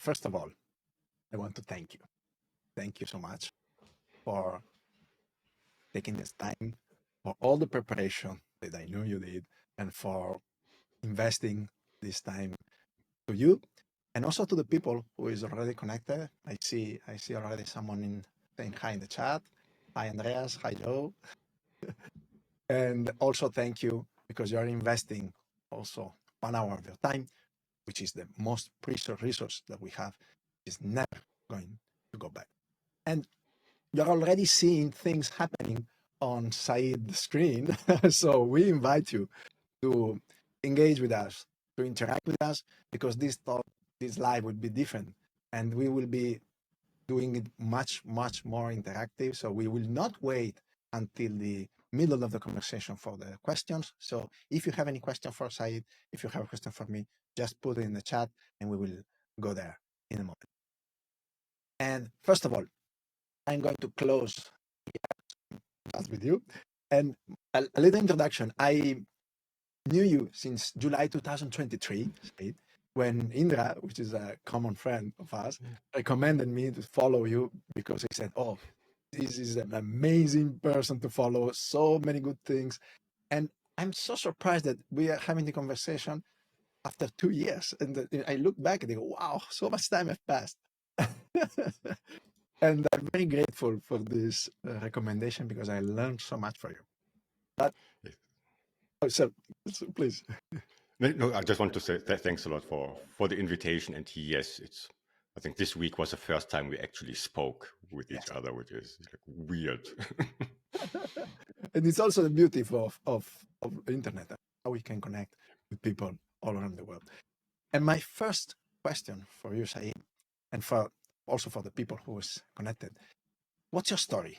first of all, I want to thank you. Thank you so much for taking this time, for all the preparation that I know you did, and for investing this time to you, and also to the people who is already connected. I see already someone in saying hi in the chat. Hi Andreas, hi Joe. And also thank you because you are investing also 1 hour of your time, which is the most precious resource that we have, is never going to go back. And you're already seeing things happening on Said's screen. So we invite you to engage with us, to interact with us, because this live would be different. And we will be doing it much, much more interactive. So we will not wait until the middle of the conversation for the questions. So if you have any question for Said, if you have a question for me, just put it in the chat and we will go there in a moment. And first of all, I'm going to close with you. And a little introduction. I knew you since July 2023, Said, when Indra, which is a common friend of ours, recommended me to follow you because he said, "Oh, this is an amazing person to follow, so many good things." And I'm so surprised that we are having the conversation after 2 years. And I look back and I go, wow, so much time has passed. And I'm very grateful for this recommendation because I learned so much from you. But, so please. No, I just want to say thanks a lot for the invitation. And yes, I think this week was the first time we actually spoke with each other, which is like weird. And it's also the beauty of internet, how we can connect with people all around the world. And my first question for you, Said, and also for the people who is connected, what's your story?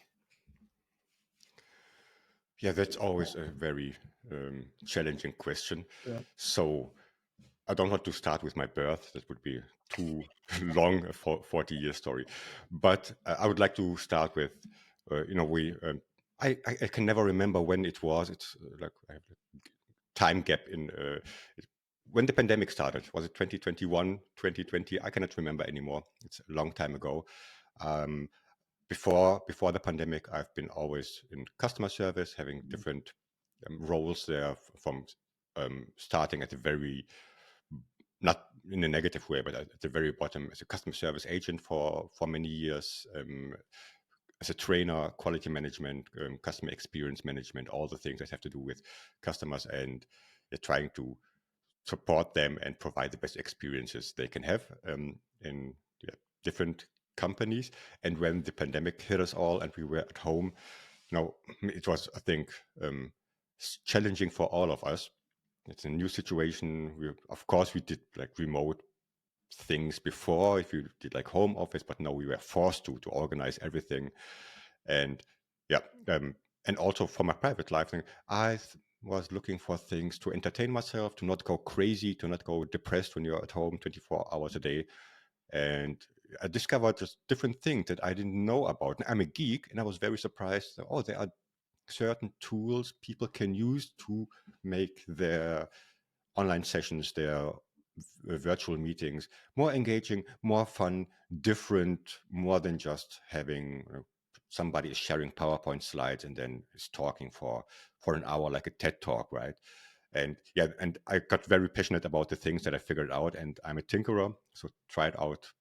Yeah, that's always a very challenging question. Yeah. So I don't want to start with my birth. That would be too long, a 40-year story. But I would like to start with, I can never remember when it was. It's like I have a time gap in when the pandemic started. Was it 2021, 2020? I cannot remember anymore. It's a long time ago. Um, before the pandemic, I've been always in customer service, having different roles there, from starting at the very, not in a negative way, but at the very bottom as a customer service agent for many years, as a trainer, quality management, customer experience management, all the things that have to do with customers, and trying to support them and provide the best experiences they can have in different companies. And when the pandemic hit us all and we were at home, it was, I think, challenging for all of us. It's a new situation. Of course, we did like remote things before, if you did like home office, but now we were forced to organize everything. And and also for my private life, I was looking for things to entertain myself, to not go crazy, to not go depressed when you're at home 24 hours a day. And I discovered just different things that I didn't know about. And I'm a geek, and I was very surprised. Oh, there are certain tools people can use to make their online sessions, their virtual meetings more engaging, more fun, different, more than just having somebody is sharing PowerPoint slides and then is talking for an hour like a TED talk, right? And and I got very passionate about the things that I figured out, and I'm a tinkerer, so tried out,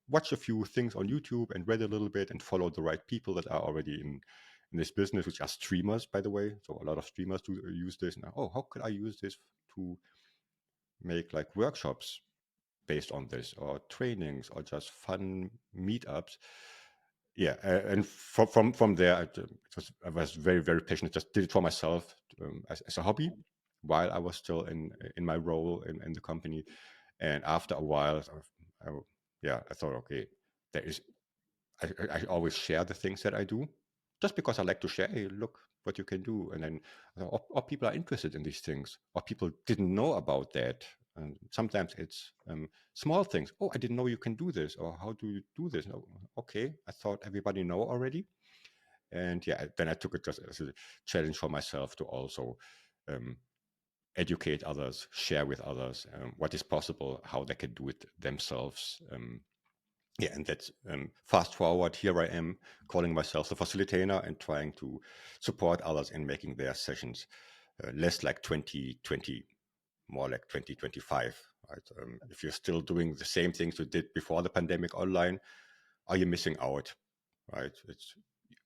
watch a few things on YouTube and read a little bit and followed the right people that are already in this business, which are streamers, by the way. So a lot of streamers do use this. Now, oh, how could I use this to make like workshops based on this, or trainings, or just fun meetups? And from there, I was very, very passionate. Just did it for myself, as a hobby, while I was still in my role in the company. And after a while, I thought, okay, there is. I always share the things that I do, just because I like to share. Hey, look what you can do, and then or people are interested in these things, or people didn't know about that. And sometimes it's small things. Oh, I didn't know you can do this, or how do you do this? Oh, okay, I thought everybody know already. And then I took it just as a challenge for myself to also educate others, share with others what is possible, how they can do it themselves. Yeah, and that's fast forward. Here I am calling myself a facilitator and trying to support others in making their sessions less like 2020, more like 2025. Right? If you're still doing the same things you did before the pandemic online, are you missing out? Right? It's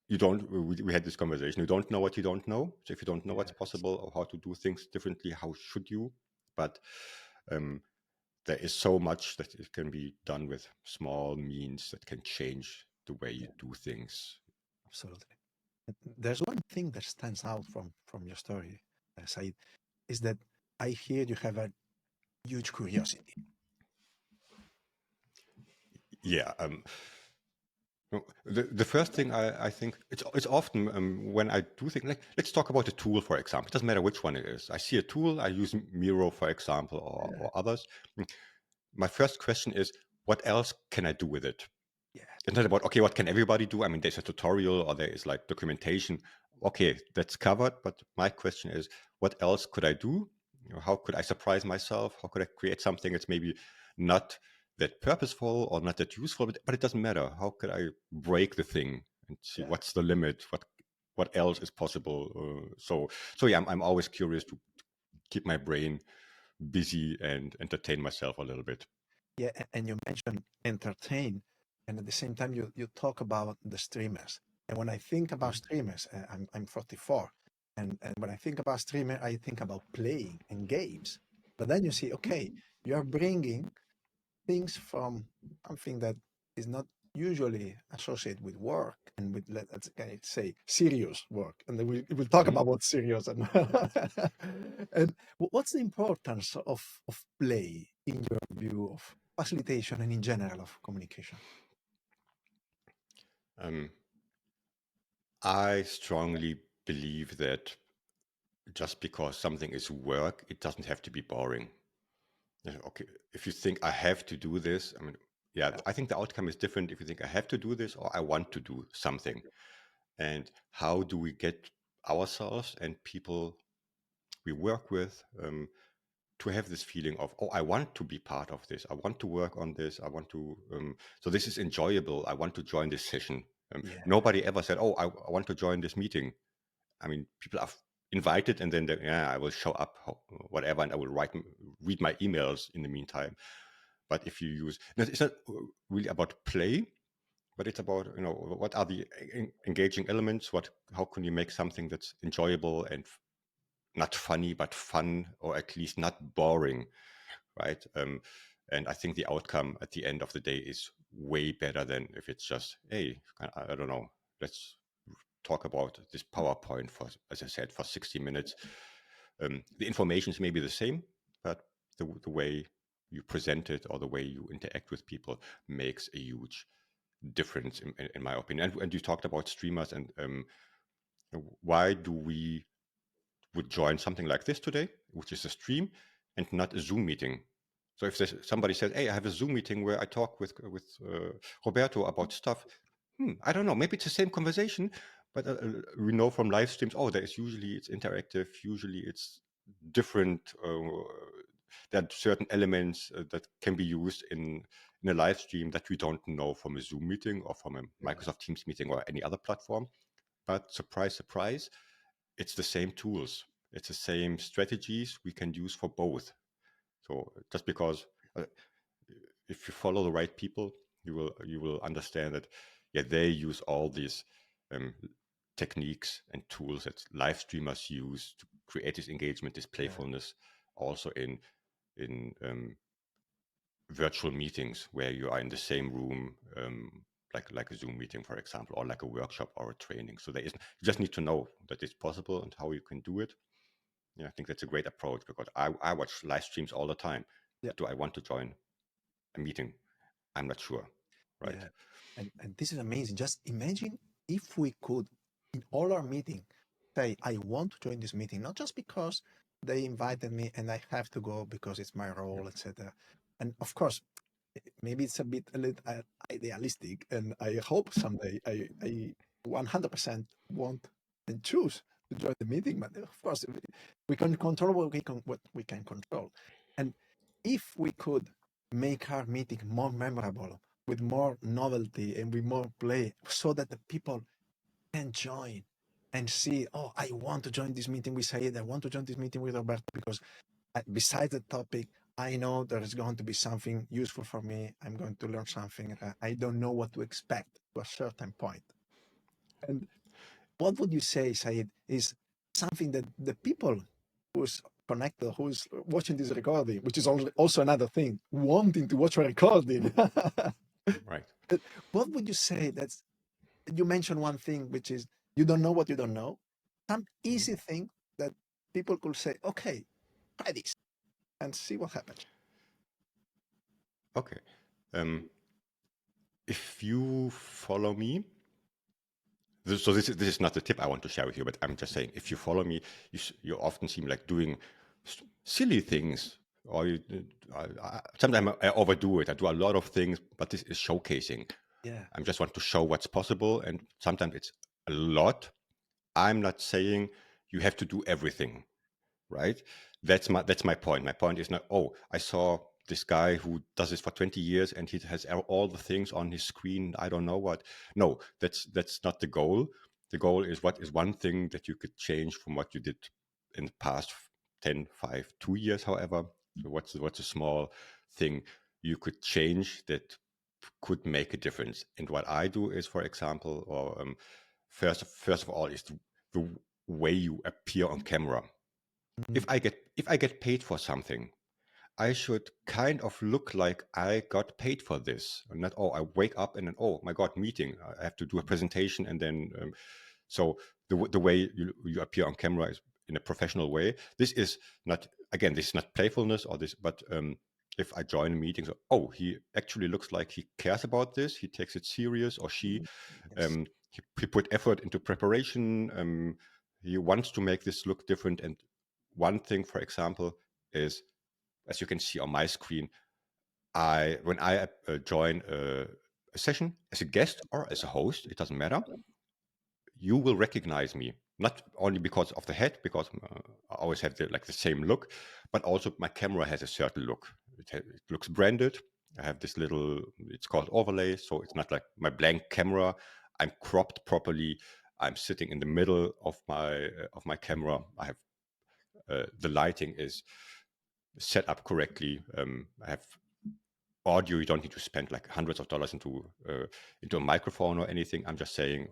you don't. We had this conversation. You don't know what you don't know. So if you don't know what's Yes, possible or how to do things differently, how should you? But um, there is so much that it can be done with small means that can change the way you yeah, do things. absolutely. There's one thing that stands out from your story, Said, is that I hear you have a huge curiosity. Yeah. The first thing I think it's often when I do things like let's talk about a tool, for example. It doesn't matter which one it is. I see a tool, I use Miro, for example, Yeah, or others. My first question is, what else can I do with it? yeah, It's not about, okay, what can everybody do? I mean, there's a tutorial or there is like documentation. Okay, that's covered. But my question is, what else could I do? How could I surprise myself? How could I create something that's maybe not that purposeful or not that useful? But it doesn't matter. How could I break the thing and see yeah. what's the limit? What else is possible? So yeah, I'm always curious to keep my brain busy and entertain myself a little bit. Yeah, and you mentioned entertain, and at the same time you talk about the streamers. And when I think about Mhm. streamers, I'm 44, and when I think about streamer, I think about playing and games. But then you see, okay, you are bringing things from something that is not usually associated with work and with let's say serious work, and then we'll talk Mhm. about what's serious and and what's the importance of play in your view of facilitation and in general of communication? Um, I strongly believe that just because something is work, it doesn't have to be boring. Yeah, okay, if you think I have to do this, I mean, yeah, Yeah, I think the outcome is different if you think I have to do this or I want to do something. And how do we get ourselves and people we work with to have this feeling of, oh, I want to be part of this. I want to work on this. I want to, so this is enjoyable. I want to join this session. yeah, Nobody ever said, oh, I want to join this meeting. I mean, people are invited, and then yeah, I will show up, whatever, and I will read my emails in the meantime. But if you use, it's not really about play, but it's about what are the engaging elements? How can you make something that's enjoyable and not funny but fun, or at least not boring, right? And I think the outcome at the end of the day is way better than if it's just, hey, I don't know, let's talk about this PowerPoint for, as I said, for 60 minutes. The information is maybe the same, but the way you present it or the way you interact with people makes a huge difference, in my opinion. And you talked about streamers, and why do we would join something like this today, which is a stream and not a Zoom meeting? So if somebody says, "Hey, I have a Zoom meeting where I talk with Roberto about stuff," I don't know. Maybe it's the same conversation, but we know from live streams. Oh, it's interactive. Usually, it's different. There are certain elements that can be used in a live stream that we don't know from a Zoom meeting or from a yeah, Microsoft Teams meeting or any other platform. But surprise, surprise, it's the same tools. It's the same strategies we can use for both. So just because uh, if you follow the right people, you will understand that yeah, they use all these um, techniques and tools that live streamers use to create this engagement, this yeah, playfulness, also in virtual meetings where you are in the same room, like a Zoom meeting, for example, or like a workshop or a training. So you just need to know that it's possible and how you can do it. Yeah, I think that's a great approach because I watch live streams all the time. yeah, But do I want to join a meeting? I'm not sure, right? yeah. And this is amazing. Just imagine if we could, in all our meeting, say, I want to join this meeting, not just because they invited me and I have to go because it's my Yeah. role, etc. And of course, maybe it's a little idealistic, and I hope someday I 100% want and choose to join the meeting, but of course we can control what we can control. And if we could make our meeting more memorable, with more novelty and with more play, so that the people can join and see, oh, I want to join this meeting with Said, I want to join this meeting with Roberto, because besides the topic, I know there is going to be something useful for me. I'm going to learn something. I don't know what to expect to a certain point. And what would you say, Said, is something that the people who's connected, who's watching this recording, which is also another thing, wanting to watch a recording. Right. What would you say? That's, you mentioned one thing, which is you don't know what you don't know. Some Mhm. easy thing that people could say, okay, try this and see what happens. Okay. Um, if you follow me, so this is not the tip I want to share with you, but I'm just saying, if you follow me, you often see me like doing silly things, or sometimes I overdo it. I do a lot of things, but this is showcasing. Yeah. I just want to show what's possible, and sometimes it's a lot. I'm not saying you have to do everything, right? That's my point. My point is not, oh, I saw this guy who does this for 20 years and he has all the things on his screen. I don't know what. No, that's not the goal. The goal is, what is one thing that you could change from what you did in the past 10, 5, 2 years, however. So what's a small thing you could change that could make a difference? And what I do is, for example, or first of all, is the way you appear on camera. Mm, If I get paid for something, I should kind of look like I got paid for this, and not, oh, I wake up and then, oh my god, meeting, I have to do a presentation, and then so the way you appear on camera is in a professional way. This is not, again, this is not playfulness or this, but if I join a meeting, so, oh, he actually looks like he cares about this, he takes it serious, or she, yes. he put effort into preparation. He wants to make this look different. And one thing, for example, is, as you can see on my screen, when I join a session as a guest or as a host, it doesn't matter. You will recognize me, not only because of the head, because I always have the same look, but also my camera has a certain look. It looks branded. I have this little, it's called overlay, so it's not like my blank camera. I'm cropped properly. I'm sitting in the middle of my camera. I have the lighting is set up correctly. I have audio. You don't need to spend like hundreds of dollars into a microphone or anything. I'm just saying,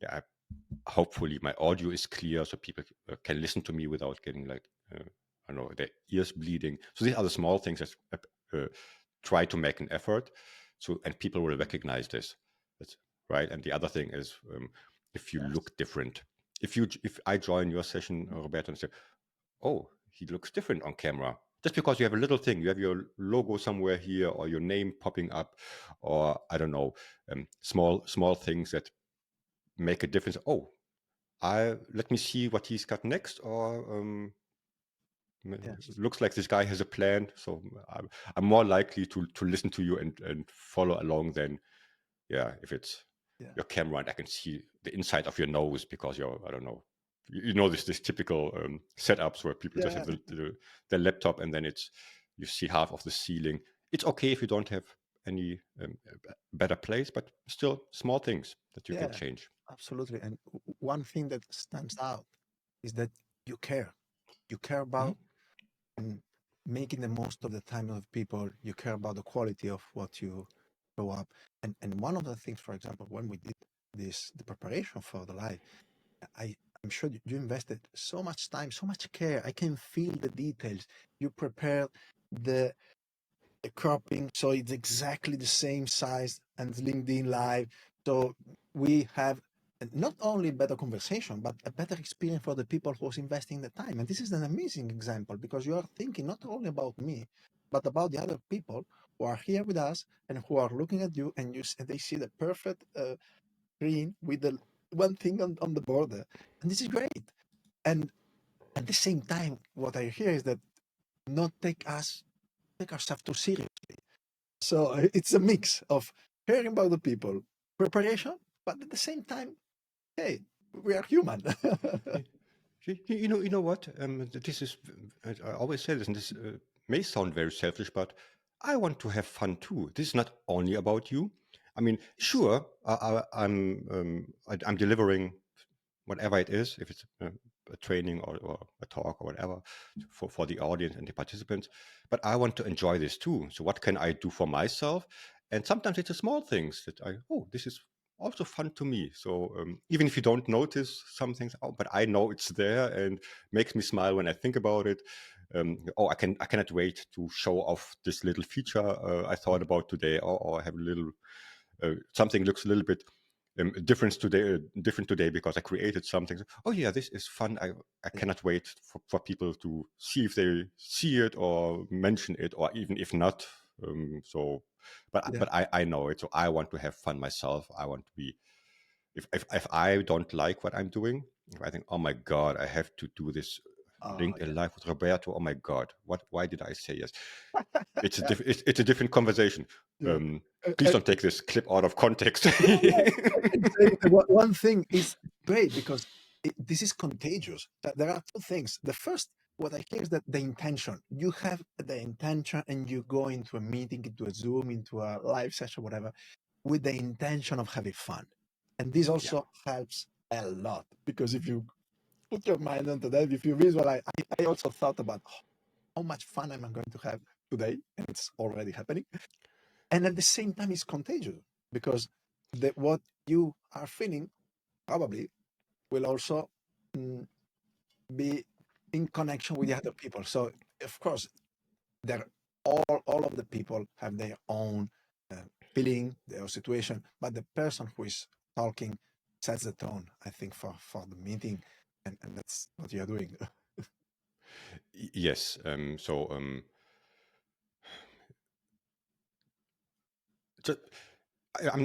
yeah, hopefully my audio is clear so people can listen to me without getting like I don't know, their ears bleeding. So these are the small things that try to make an effort. So, and people will recognize this. That's right. And the other thing is, if you Yes. look different, if I join your session, Roberto, and say, oh, he looks different on camera. Just because you have a little thing, you have your logo somewhere here, or your name popping up, or I don't know, small things that make a difference. Oh, I let me see what he's got next, or Yes. looks like this guy has a plan. So I'm more likely to listen to you and follow along than, yeah, if it's Yeah. your camera and I can see the inside of your nose because you're, I don't know, you know, this typical setups where people just Yeah. have the laptop and then you see half of the ceiling. It's okay if you don't have any better place, but still small things that you can Yeah. change. Absolutely. And one thing that stands out is that you care. You care Mhm. about mm, making the most of the time of people. You care about the quality of what you show up. And one of the things, for example, when we did the preparation for the live, I'm sure you invested so much time, so much care. I can feel the details. You prepared the cropping so it's exactly the same size and LinkedIn Live. So we have not only better conversation, but a better experience for the people who's investing the time. And this is an amazing example because you are thinking not only about me, but about the other people who are here with us and who are looking at you, and they see the perfect screen with the one thing on the border. And this is great. And at the same time, what I hear is that not take ourselves too seriously. So it's a mix of caring about the people, preparation, but at the same time, hey, We are human. You know what? This is, I always say this, and this may sound very selfish, but I want to have fun too. This is not only about you. I mean, sure, I'm delivering whatever it is, if it's a training or a talk or whatever for the audience and the participants. But I want to enjoy this too. So what can I do for myself? And sometimes it's the small things that this is also fun to me. So even if you don't notice some things, but I know it's there and makes me smile when I think about it. I cannot wait to show off this little feature I thought about today, or I have a little something looks a little bit different today because I created something. Oh yeah, this is fun. I Yeah. cannot wait for people to see if they see it or mention it, or even if not. But I know it, so I want to have fun myself. I want to be. If I don't like what I'm doing, if I think, oh my god, I have to do this LinkedIn live with Roberto. Oh my god, why did I say yes? It's a different conversation. Yeah. Please don't take this clip out of context. Yeah, yeah. And say one thing is great because this is contagious. There are two things. The first, what I hear is that the intention. You have the intention and you go into a meeting, into a Zoom, into a live session, whatever, with the intention of having fun. And this Yeah. also helps a lot because if you put your mind onto that, if you visualize, I also thought about how much fun am I going to have today, and it's already happening. And at the same time, it's contagious because what you are feeling probably will also mm, be in connection with the other people. So of course, they're all of the people have their own uh, feeling, their situation, but the person who is talking sets the tone, I think, for the meeting, and that's what you're doing. Yes. So I'm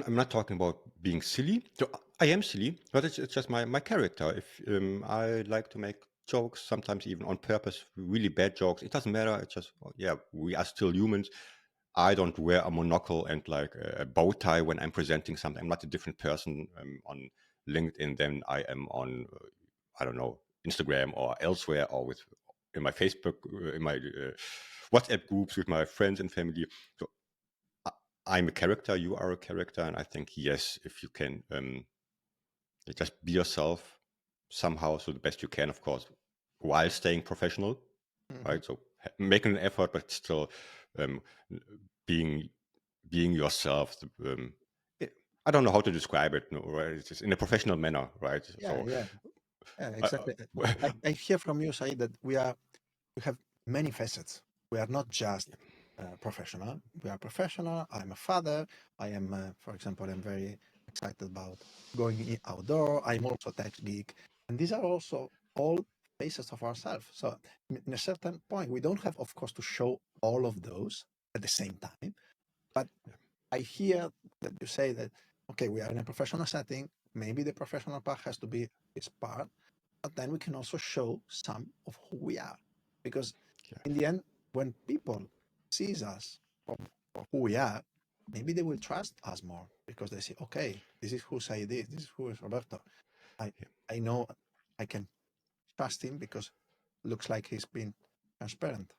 not talking about being silly. So I am silly, but it's just my character. If I like to make jokes, sometimes even on purpose, really bad jokes. It doesn't matter. It's just we are still humans. I don't wear a monocle and like a bow tie when I'm presenting something. I'm not a different person on LinkedIn than I am on I don't know, Instagram or elsewhere, or in my Facebook, in my WhatsApp groups with my friends and family. So I'm a character, you are a character, and I think yes, if you can just be yourself somehow, so the best you can, of course, while staying professional, Mhm. right? So making an effort, but still um, being yourself. I don't know how to describe it, no, right? It's just in a professional manner, right? Yeah, So yeah, yeah, uh, exactly. uh, I hear from you, Said, that we have many facets. We are not just professional. We are professional. I'm a father. I am, for example, I'm very excited about going outdoor. I'm also tech geek, and these are also all faces of ourselves. So, in a certain point, we don't have, of course, to show all of those at the same time. But I hear that you say that okay, we are in a professional setting. Maybe the professional part has to be its part, but then we can also show some of who we are, because yeah. in the end, when people sees us for who we are, maybe they will trust us more because they say, okay, this is who say this is who is Roberto. I I know I can trust him because looks like he's been transparent.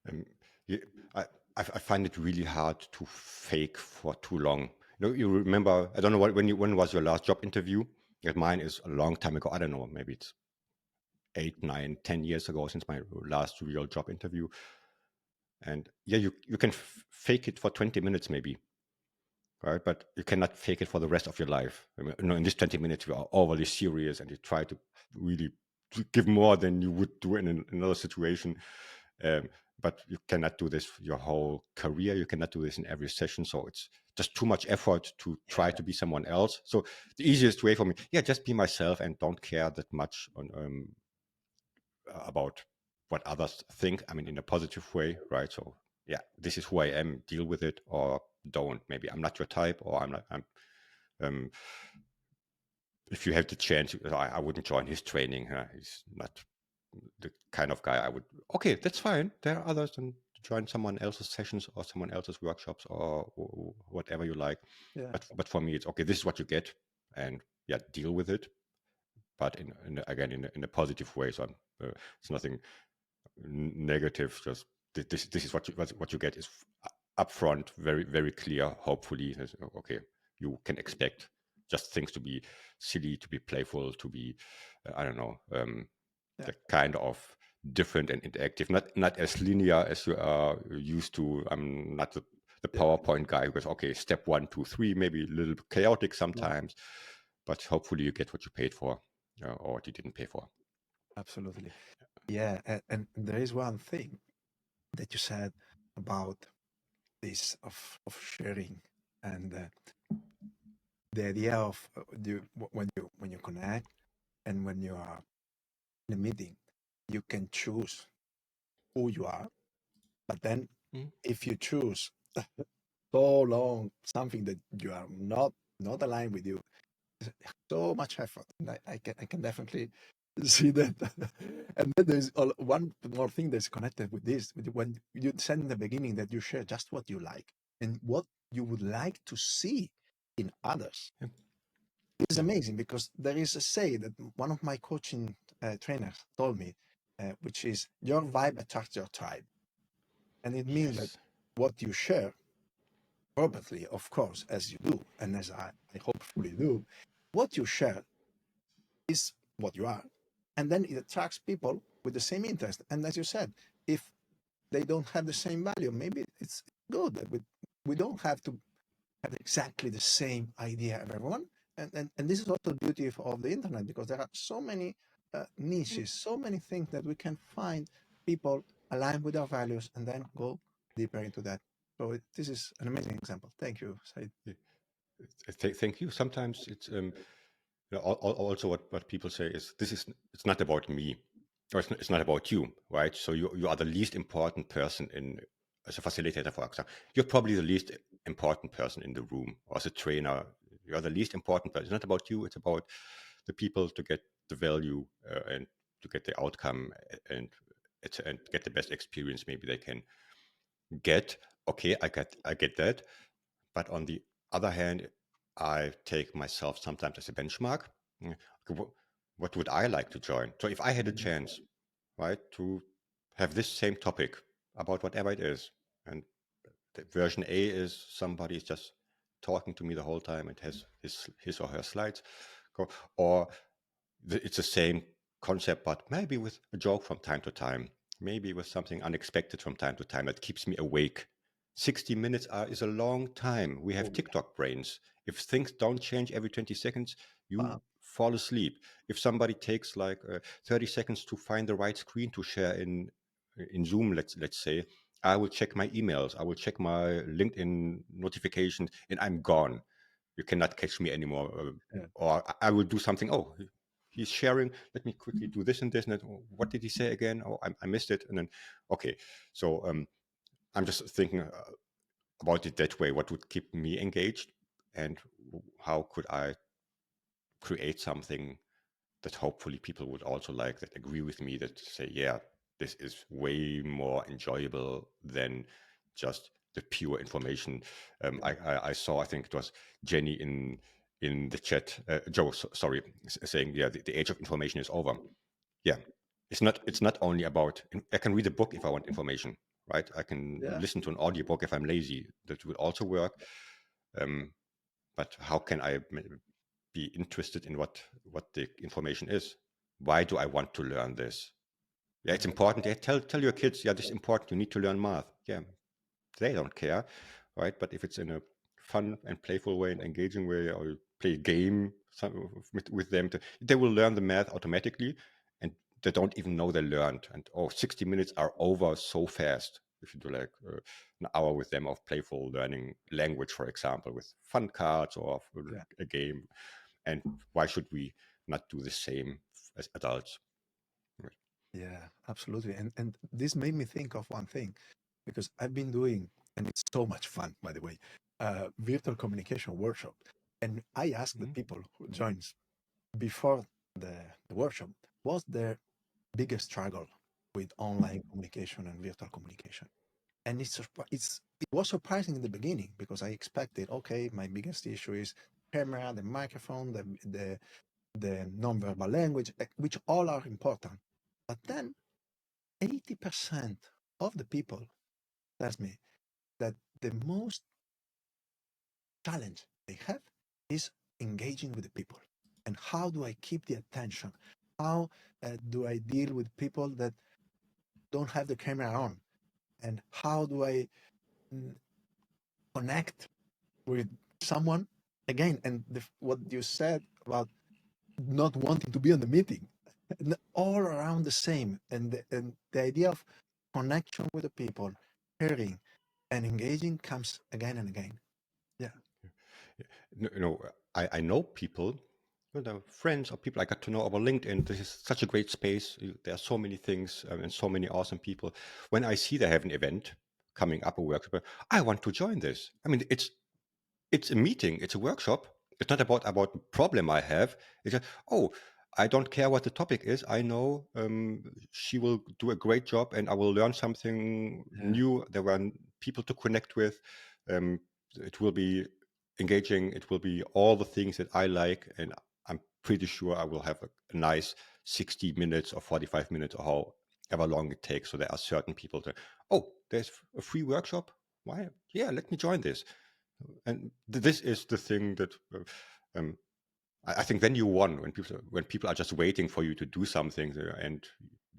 Um, yeah, I, I find it really hard to fake for too long. You remember? I don't know when was your last job interview? Like mine is a long time ago. I don't know, maybe it's 8, 9, 10 years ago since my last real job interview. And yeah, you can fake it for 20 minutes maybe, right? But you cannot fake it for the rest of your life. I mean, in this 20 minutes, you are overly serious and you try to really give more than you would do in another situation. Um, but you cannot do this your whole career. You cannot do this in every session. So it's just too much effort to try to be someone else. So the easiest way for me, just be myself and don't care that much about what others think. I mean, in a positive way, right? So yeah, this is who I am. Deal with it or don't. Maybe I'm not your type, or I'm not. Um, if you have the chance, I wouldn't join his training. He's not the kind of guy I would. Okay, that's fine. There are others, and join someone else's sessions or someone else's workshops or whatever you like. Yeah, But for me, it's okay. This is what you get, and deal with it, but again in a positive way. So it's nothing negative. Just this is what you get is upfront, very very clear. Hopefully, okay, you can expect just things to be silly, to be playful, to be I don't know, the kind of different and interactive, not as linear as you are used to. I'm not the PowerPoint guy because okay, step 1, 2, 3, maybe a little chaotic sometimes, but hopefully you get what you paid for or what you didn't pay for. Absolutely. Yeah, and there is one thing that you said about this of sharing and the idea of when you connect and when you are in a meeting, you can choose who you are, but then if you choose so long something that you are not aligned with you, so much effort. And I can definitely see that. And then there's one more thing that's connected with this. When you said in the beginning that you share just what you like and what you would like to see in others. Yeah. It's amazing because there is a say that one of my coaching trainers told me, which is your vibe attracts your tribe. And it means that Yes. what you share purposely, of course, as you do, and as I hopefully do, what you share is what you are. And then it attracts people with the same interest. And as you said, if they don't have the same value, maybe it's good that we don't have to have exactly the same idea of everyone. And this is also the beauty of the internet because there are so many niches, so many things that we can find people aligned with our values and then go deeper into that. So this is an amazing example. Thank you, Said. Thank you. Sometimes it's also what people say is it's not about me or it's not about you, right? So you are the least important person in as a facilitator, for example. You're probably the least important person in the room, or as a trainer, you're the least important person. It's not about you. It's about the people to get the value and to get the outcome and and get the best experience maybe they can get. Okay, I get that, but on the other hand, I take myself sometimes as a benchmark. Okay, what would I like to join? So if I had a chance, right, to have this same topic about whatever it is, and the version A is somebody is just talking to me the whole time and has his or her slides, or it's the same concept, but maybe with a joke from time to time, maybe with something unexpected from time to time that keeps me awake. 60 minutes is a long time. We have Oh, TikTok brains. If things don't change every 20 seconds, you wow. fall asleep. If somebody takes like 30 seconds to find the right screen to share in Zoom, let's say, I will check my emails, I will check my LinkedIn notifications, and I'm gone. You cannot catch me anymore. Yeah. Or I will do something. Oh, he's sharing. Let me quickly do this and this. And that. What did he say again? Oh, I missed it. And then, okay. So I'm just thinking about it that way. What would keep me engaged, and how could I create something that hopefully people would also like, that agree with me, that say, yeah, this is way more enjoyable than just the pure information. I saw, I think it was Jenny in the chat, Joe, sorry, saying, yeah, the age of information is over. Yeah, it's not only about, I can read a book if I want information, right? I can Yeah. listen to an audiobook if I'm lazy. That would also work. Um, but how can I be interested in what the information is? Why do I want to learn this? Yeah, it's important. Yeah, tell your kids, yeah, this is important. You need to learn math. Yeah, they don't care, right? But if it's in a fun and playful way and engaging way, or you play a game with them, they will learn the math automatically, and they don't even know they learned. And 60 minutes are over so fast. If you do like an hour with them of playful learning language, for example, with fun cards or Yeah. a game, and why should we not do the same as adults? Right. Yeah, absolutely. And this made me think of one thing because I've been doing, and it's so much fun, by the way, virtual communication workshop. And I asked the Mhm. people who joins before the workshop, what's their biggest struggle with online communication and virtual communication? And it was surprising in the beginning because I expected, okay, my biggest issue is camera, the microphone, the non-verbal language, which all are important. But then 80% of the people tells me that the most challenge they have is engaging with the people. And how do I keep the attention? How do I deal with people that don't have the camera on? And how do I connect with someone again? And what you said about not wanting to be on the meeting, all around the same. And the idea of connection with the people, caring and engaging comes again and again. Yeah. I know people, friends or people I got to know over LinkedIn. This is such a great space. There are so many things and so many awesome people. When I see they have an event coming up, a workshop, I want to join this. I mean, it's a meeting, it's a workshop. It's not about the problem I have. It's just, oh, I don't care what the topic is. I know she will do a great job, and I will learn something new. There were people to connect with. It will be engaging. It will be all the things that I like, and I'm pretty sure I will have a nice 60 minutes or 45 minutes or however long it takes. So there are certain people that, oh, there's a free workshop. Why? Yeah, let me join this. And this is the thing that um, I think then you won when people are just waiting for you to do something and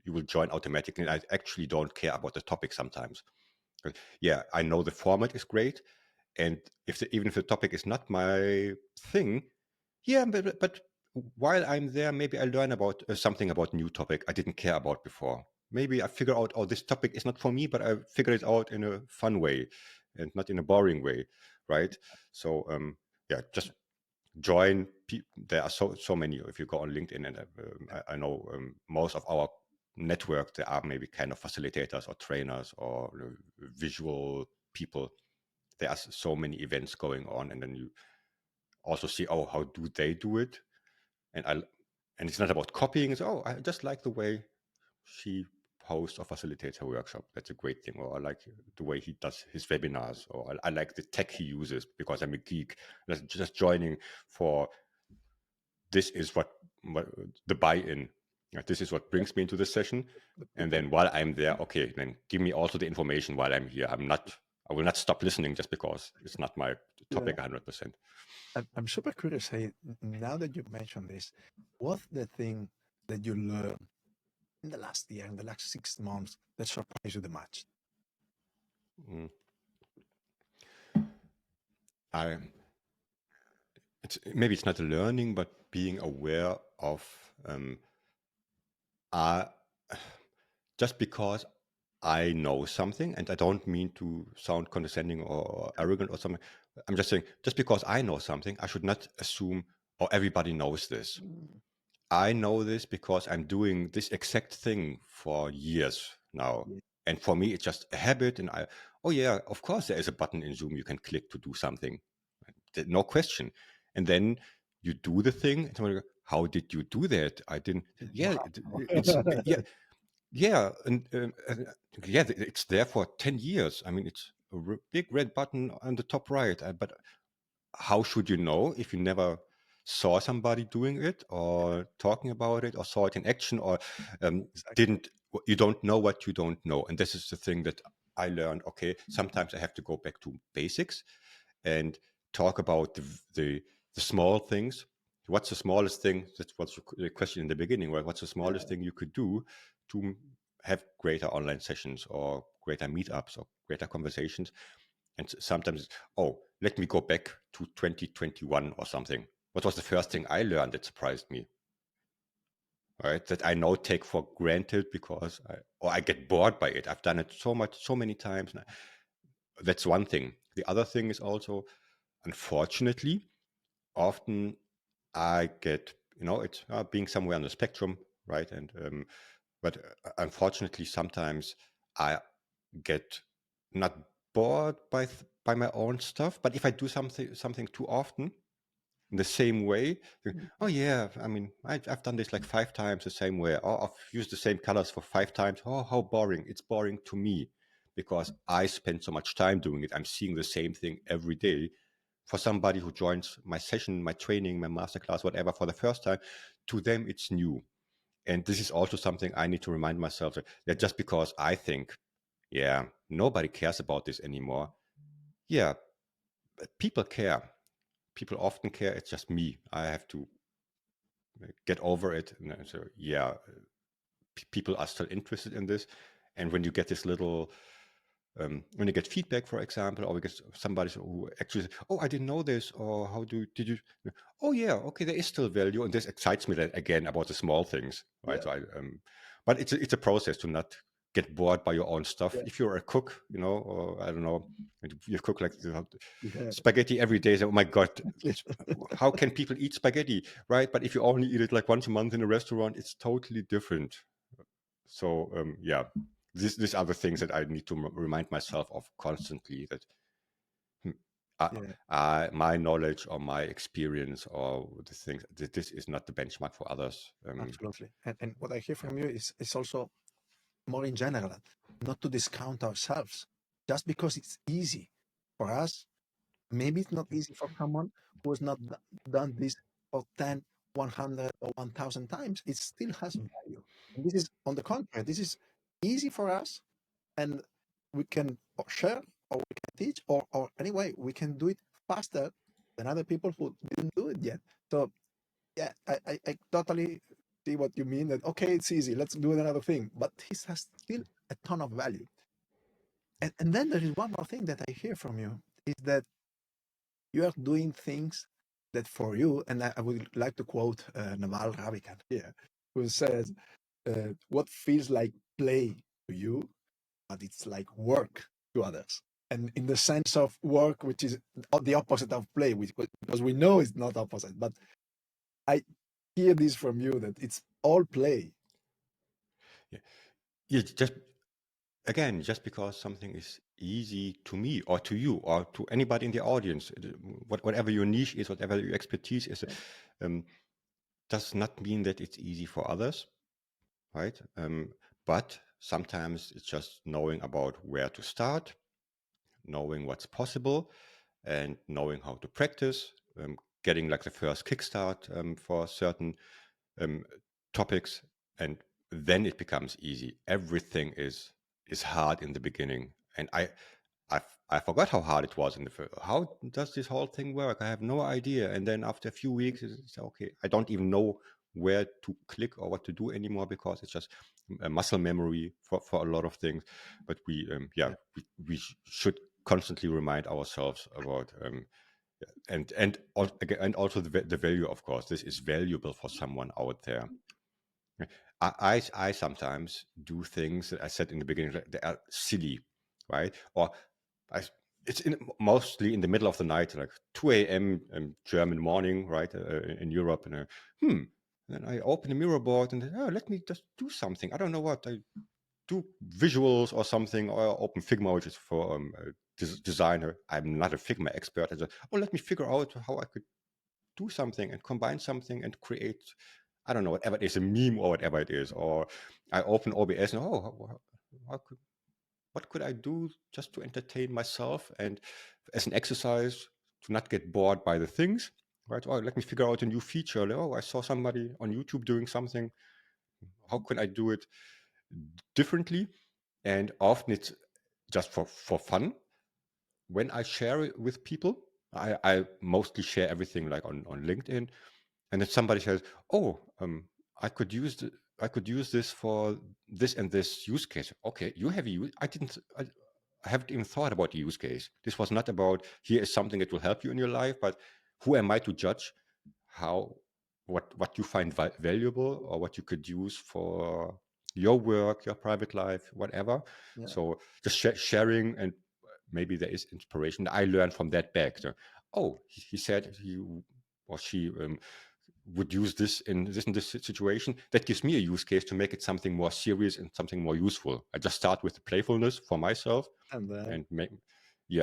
you will join automatically. And I actually don't care about the topic sometimes. Yeah, I know the format is great, and even if the topic is not my thing, yeah, but while I'm there, maybe I learn about something about new topic I didn't care about before. Maybe I figure out, oh, this topic is not for me, but I figured it out in a fun way and not in a boring way, right? So yeah, just join. There are so many. If you go on LinkedIn, and I know most of our network, there are maybe kind of facilitators or trainers or visual people. There are so many events going on, and then you also see, oh, how do they do it? And it's not about copying. It's, oh, I just like the way she hosts or facilitates her workshop. That's a great thing. Or I like the way he does his webinars, or I like the tech he uses because I'm a geek. Just joining for this is what the buy-in. This is what brings me into the session. The And people. then while I'm there, okay, then give me also the information while I'm here. I will not stop listening just because it's not my Yeah. topic 100%. I'm super curious. Hey, now that you mentioned this, what's the thing that you learned in the last year, in the last 6 months, that surprised you the most? Mm. I maybe it's not a learning, but being aware of uh, just because I know something, and I don't mean to sound condescending or arrogant or something. I'm just saying, just because I know something, I should not assume, oh, everybody knows this. I know this because I'm doing this exact thing for years now. Yeah. And for me, it's just a habit. And oh, yeah, of course, there is a button in Zoom you can click to do something. No question. And then you do the thing. And someone goes, how did you do that? I didn't. Yeah, Wow. yeah, yeah, yeah, it's there for 10 years. I mean, it's a big red button on the top right. But how should you know if you never saw somebody doing it or talking about it or saw it in action or Exactly. didn't? You don't know what you don't know, and this is the thing that I learned. Okay, sometimes I have to go back to basics and talk about the small things. What's the smallest thing? That's what's the question in the beginning, right? What's the smallest thing you could do to have greater online sessions or greater meetups or greater conversations? And sometimes, oh, let me go back to 2021 or something. What was the first thing I learned that surprised me? Right, that I now take for granted because I get bored by it. I've done it so many times. That's one thing. The other thing is also, unfortunately, often I get, it's being somewhere on the spectrum, right? And but unfortunately, sometimes I get not bored by my own stuff. But if I do something too often in the same way, oh yeah, I mean, I've done this like 5 times the same way. Oh, I've used the same colors for 5 times. Oh, how boring! It's boring to me because I spend so much time doing it. I'm seeing the same thing every day for somebody who joins my session, my training, my masterclass, whatever, for the first time, to them it's new. And this is also something I need to remind myself that just because I think, yeah, nobody cares about this anymore. Yeah, people care. People often care. It's just me. I have to get over it. And so, yeah, people are still interested in this. And when you get this little, when you get feedback, for example, or we get somebody who actually says, "Oh, I didn't know this," or did you? Oh, yeah, okay, there is still value, and this excites me then again about the small things, right? Yeah. So but it's a process to not get bored by your own stuff. Yeah. If you're a cook, or I don't know, and you cook like Yeah. spaghetti every day. So, oh my God, how can people eat spaghetti, right? But if you only eat it like once a month in a restaurant, it's totally different. So yeah, these are the things that I need to remind myself of constantly. That Yeah. my knowledge or my experience or the things that this is not the benchmark for others. Absolutely. And what I hear from you is also more in general, not to discount ourselves just because it's easy for us. Maybe it's not easy for someone who has not done this for 10, 100, or 1,000 times. It still has value. And this is, on the contrary, this is easy for us, and we can share, or we can teach, or anyway, we can do it faster than other people who didn't do it yet. So, yeah, I totally see what you mean, that, okay, it's easy, let's do another thing. But this has still a ton of value. And then there is one more thing that I hear from you, is that you are doing things that for you, and I would like to quote Naval Ravikant here, who says, what feels like play to you, but it's like work to others. And in the sense of work, which is the opposite of play, because we know it's not opposite, but I hear this from you, that it's all play. Yeah, just because something is easy to me or to you or to anybody in the audience, whatever your niche is, whatever your expertise is, um, does not mean that it's easy for others, right? But sometimes it's just knowing about where to start, knowing what's possible, and knowing how to practice, getting like the first kickstart for certain topics, and then it becomes easy. Everything is hard in the beginning, and I forgot how hard it was in the first. How does this whole thing work? I have no idea. And then after a few weeks, it's okay. I don't even know where to click or what to do anymore, because it's just a muscle memory for a lot of things. But Yeah. we should constantly remind ourselves about and also the value. Of course, this is valuable for someone out there. I sometimes do things that I said in the beginning that are silly, right? Or I, it's mostly in the middle of the night, like 2 a.m. German morning, right, in Europe. And then I open the mirror board and let me just do something. I don't know what. I do visuals or something, or open Figma, which is for designer. I'm not a Figma expert. I just, let me figure out how I could do something and combine something and create, I don't know, whatever it is, a meme or whatever it is. Or I open OBS and what could I do just to entertain myself and as an exercise to not get bored by the things, right? Or let me figure out a new feature. Like, I saw somebody on YouTube doing something. How can I do it differently? And often it's just for fun. When I share it with people, I mostly share everything like on LinkedIn. And then somebody says, "Oh, I could use I could use this for this and this use case." Okay, you have a use. I haven't even thought about the use case. This was not about here is something that will help you in your life, but who am I to judge how what you find valuable or what you could use for your work, your private life, whatever. Yeah. So just sharing, and maybe there is inspiration. I learned from that back. So, he said he or she would use this in this situation. That gives me a use case to make it something more serious and something more useful. I just start with the playfulness for myself And then,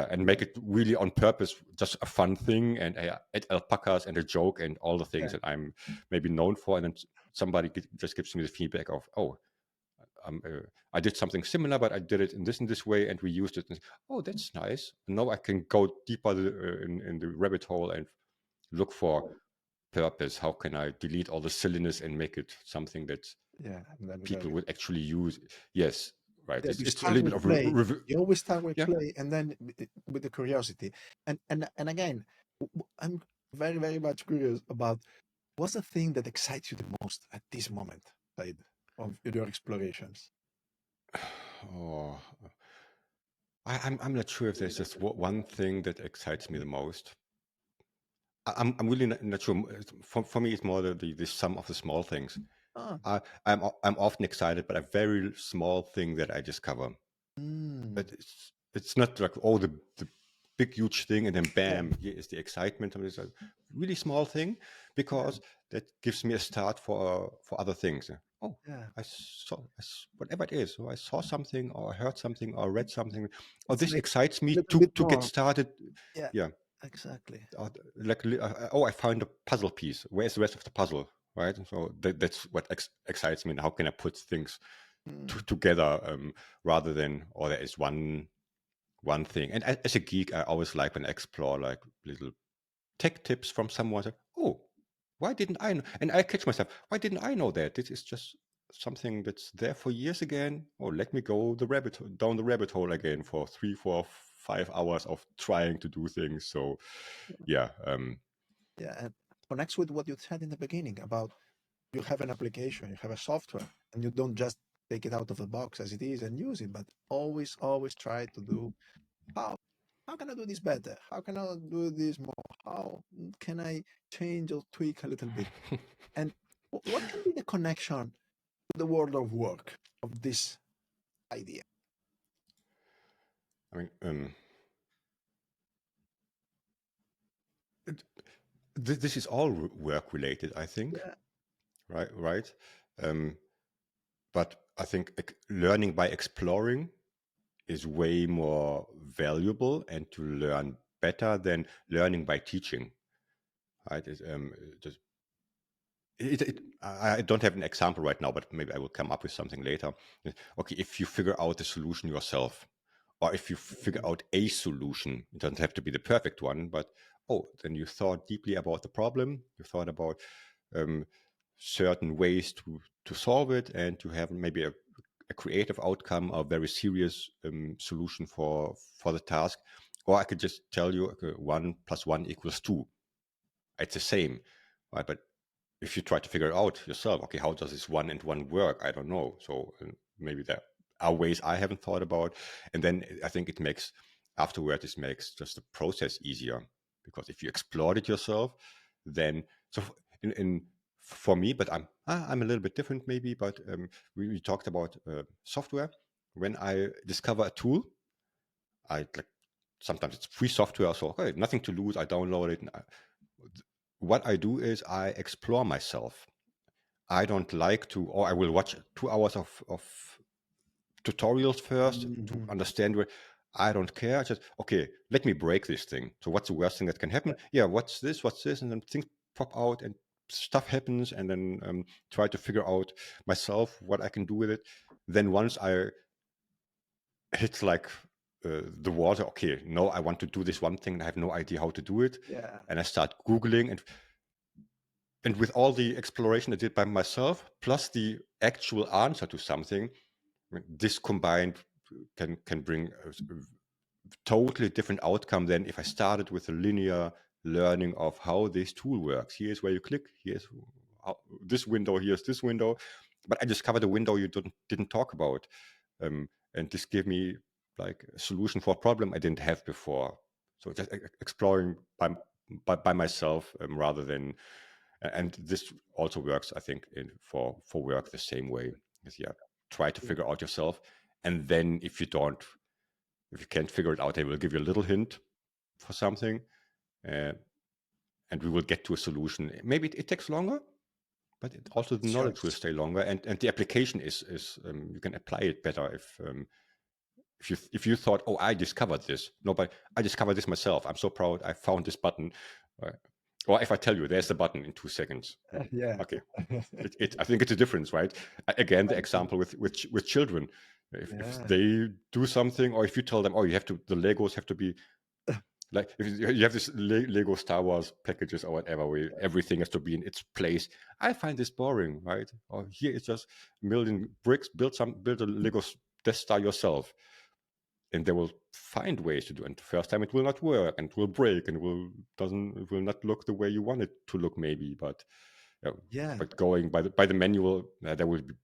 and make it really on purpose, just a fun thing, and add alpacas and a joke and all the things yeah. that I'm maybe known for. And then somebody just gives me the feedback of, I did something similar, but I did it in this way, and we used it. And, oh, that's nice. And now I can go deeper in the rabbit hole and look for purpose. How can I delete all the silliness and make it something that Yeah, and then people would actually use? Yes, right. yeah, you It's a start little with bit of play. You always start with yeah. play, and then with the curiosity. And again, I'm very very much curious about what's the thing that excites you the most at this moment, Said, of your explorations. Oh, I'm not sure if there's just one thing that excites me the most. I'm really not sure. For me, it's more the sum of the small things. Ah, I'm often excited, but a very small thing that I discover. mm, But it's not like the big huge thing and then yeah, bam, here is the excitement. I mean, it's a really small thing yeah, because that gives me a start for other things. Oh, yeah. whatever it is. So I saw something or I heard something or read something. Or It's this like excites a me little bit to get more. started. Yeah, Yeah, exactly. oh, I found a puzzle piece. Where's the rest of the puzzle? Right. So that's what excites me. And how can I put things Mm, together rather than or there is one thing. And as a geek, I always like when I explore like little tech tips from someone. Like, oh, why didn't I know? And I catch myself, why didn't I know that? This is just something that's there for years again. Oh, let me go down the rabbit hole again for 3, 4, 5 hours of trying to do things. So yeah, yeah, and connects with what you said in the beginning about you have an application, you have a software, and you don't just take it out of the box as it is and use it, but always try to do how how can I do this better? How can I do this more? How can I change or tweak a little bit? And what can be the connection to the world of work of this idea? I mean, this is all work related, I think. Yeah. Right. Um, but I think learning by exploring is way more valuable and to learn better than learning by teaching. Right? Just, I don't have an example right now, but maybe I will come up with something later. Okay, if you figure out the solution yourself, or if you figure Mhm. out a solution, it doesn't have to be the perfect one, but oh, then you thought deeply about the problem, you thought about um, certain ways to solve it, and to have maybe a creative outcome, a very serious solution for the task. Or I could just tell you, okay, 1 + 1 = 2. It's the same, right? But if you try to figure it out yourself, okay, how does this 1 and 1 work? I don't know. So maybe there are ways I haven't thought about. And then I think it makes afterward, this makes just the process easier, because if you explored it yourself, then so in for me, but I'm a little bit different maybe. But we talked about software. When I discover a tool, I like sometimes it's free software, so okay, nothing to lose. I download it. And what I do is I explore myself. I don't like to, or I will watch 2 hours of tutorials first to Mhm. understand where. I don't care. Just okay, let me break this thing. So what's the worst thing that can happen? Yeah, what's this? What's this? And then things pop out and stuff happens, and then try to figure out myself what I can do with it. Then once I hit like the water, okay, no, I want to do this one thing, and I have no idea how to do it, Yeah. and I start googling and with all the exploration I did by myself, plus the actual answer to something, this combined can bring a totally different outcome than if I started with a linear learning of how this tool works. Here's where you click. Here's this window. Here's this window. But I discovered a window you didn't talk about, and this gave me like a solution for a problem I didn't have before. So just exploring by myself rather than, and this also works, I think, for work the same way. Is yeah, try to figure out yourself, and then if you can't figure it out, they will give you a little hint for something, uh, and we will get to a solution. Maybe it takes longer, but also the It's knowledge will choice. stay longer, and the application is you can apply it better if you thought, oh, I discovered this. No, but I discovered this myself. I'm so proud. I found this button. Uh, Or if I tell you there's a button in 2 seconds, Yeah. okay. I think it's a difference, right? Again, the Thank you. example with children, if Yeah. they do something, or if you tell them, oh, the Legos have to be like, if you have this Lego Star Wars packages or whatever, where everything has to be in its place. I find this boring, right? Or here it's just a million bricks, build a Lego Death Star yourself, and they will find ways to do it. And the first time it will not work, and it will break, and it will not look the way you want it to look, maybe. But Yeah, but going by the manual, there will be,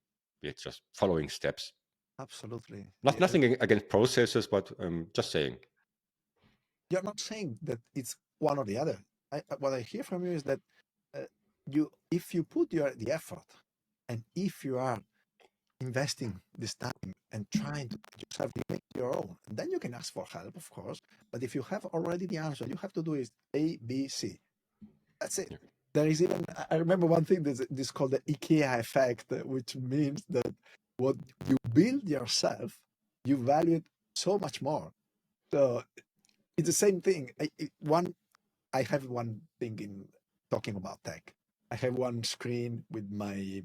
it's just following steps. absolutely. Nothing against processes, but just saying. You're not saying that it's one or the other. What I hear from you is that uh, if you put the effort, and if you are investing this time and trying to put yourself make your own, then you can ask for help, of course. But if you have already the answer, you have to do is A, B, C. That's it. Yeah. There is even, I remember one thing, this called the IKEA effect, which means that what you build yourself, you value it so much more. So it's the same thing. I have one thing in talking about tech. I have one screen with my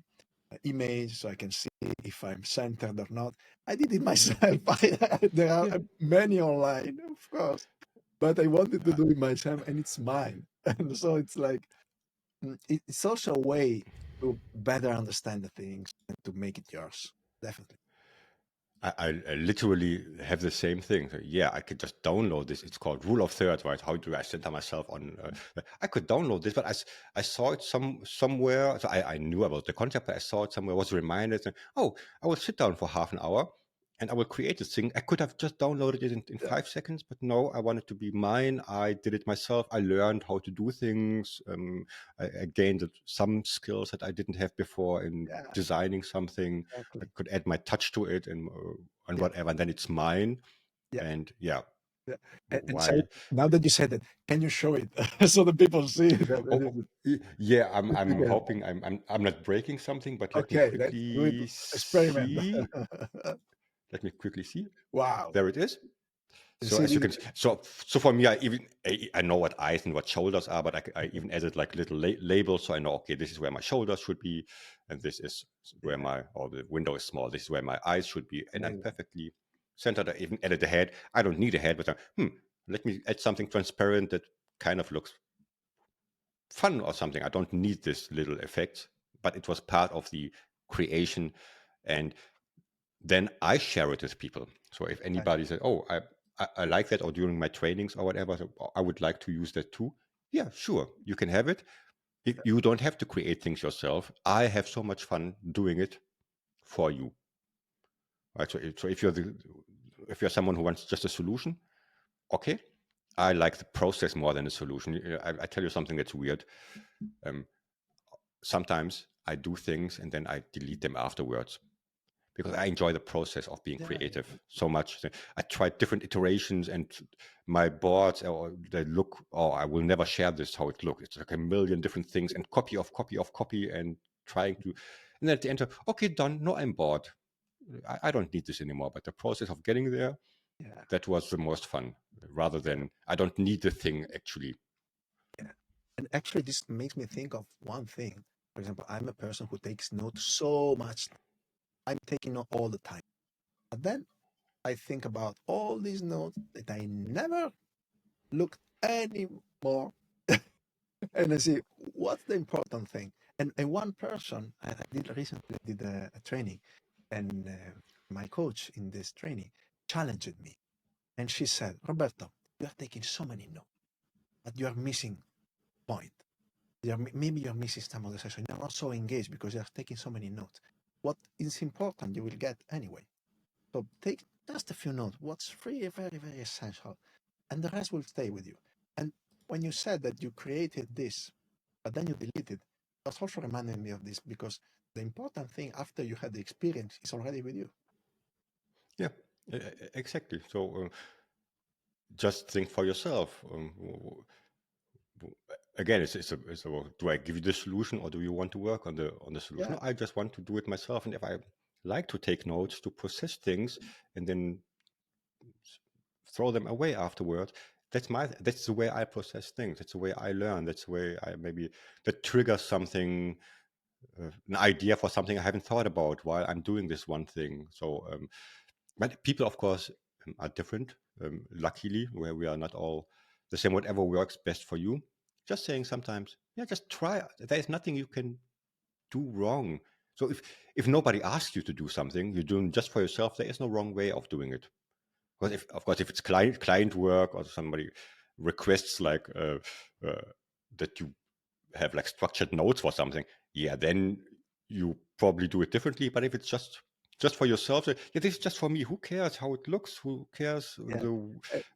image so I can see if I'm centered or not. I did it myself. There are Yeah. many online, of course, but I wanted to do it myself, and it's mine. And so it's like, it's also a way to better understand the things and to make it yours. Definitely. I literally have the same thing. So, yeah, I could just download this. It's called Rule of Thirds, right? How do I center myself on? I could download this, but I saw it somewhere. So I knew about the concept, but I saw it somewhere. Was reminded. Oh, I will sit down for half an hour, and I will create this thing. I could have just downloaded it in Yeah, 5 seconds, but no, I wanted to be mine. I did it myself. I learned how to do things. I gained some skills that I didn't have before in yeah, designing something. I exactly. could add my touch to it and Yeah, whatever, and then it's mine. yeah, And yeah, yeah. And so why? now that you said that, can you show it so the people see that it Oh, yeah. I'm is? hoping I'm not breaking something, but let me Okay, let's do it. quickly Experiment. see. Let me quickly see. Wow. There it is. You So see as you this? can, so for me, I know what eyes and what shoulders are, but I even added like little labels, so I know, okay, this is where my shoulders should be, and this is where Yeah, or the window is small. This is where my eyes should be, and I'm amazing. perfectly centered. I even added the head. I don't need a head, but let me add something transparent that kind of looks fun or something. I don't need this little effect, but it was part of the creation, and then I share it with people. So if Thank anybody says, "Oh, I like that," or during my trainings or whatever, so, "Oh, I would like to use that too," yeah, sure, you can have it. If you don't have to create things yourself, I have so much fun doing it for you. Right. So if you're someone who wants just a solution, okay, I like the process more than the solution. I tell you something that's weird. Um, Sometimes I do things and then I delete them afterwards, because I enjoy the process of being Yeah, creative so much. I tried different iterations, and my boards, or they look, oh, I will never share this how it looks. It's like a million different things, and copy of copy of copy, and trying to, and then at the end, okay, done. No, I'm bored. I don't need this anymore. But the process of getting there, yeah, that was the most fun, rather yeah, than I don't need the thing actually. yeah. And actually, this makes me think of one thing. For example, I'm a person who takes notes so much. I'm taking note all the time. But then I think about all these notes that I never looked anymore. And I see what's the important thing. And one person, I did recently did a training, and my coach in this training challenged me. And she said, Roberto, you are taking so many notes, but you are missing point. Maybe you're missing some of the session. You're not so engaged because you're taking so many notes. What is important, you will get anyway. So take just a few notes. What's really very, very essential, and the rest will stay with you. And when you said that you created this, but then you deleted, that's also reminding me of this, because the important thing after you had the experience is already with you. Yeah, exactly. So just think for yourself. Again, do I give you the solution, or do you want to work on the solution? Yeah, No, I just want to do it myself. And if I like to take notes, to process things, and then throw them away afterward, that's the way I process things. That's the way I learn. That's the way I maybe that triggers something, an idea for something I haven't thought about while I'm doing this one thing. So, but people, of course, are different. Luckily, where we are not all the same. Whatever works best for you. Just saying sometimes, yeah, just try. There is nothing you can do wrong. So if nobody asks you to do something, you're doing just for yourself. There is no wrong way of doing it. Because if, of course, if it's client work or somebody requests like that you have like structured notes for something, yeah, then you probably do it differently. But if it's just for yourself, yeah, this is just for me. Who cares how it looks? Who cares? Yeah.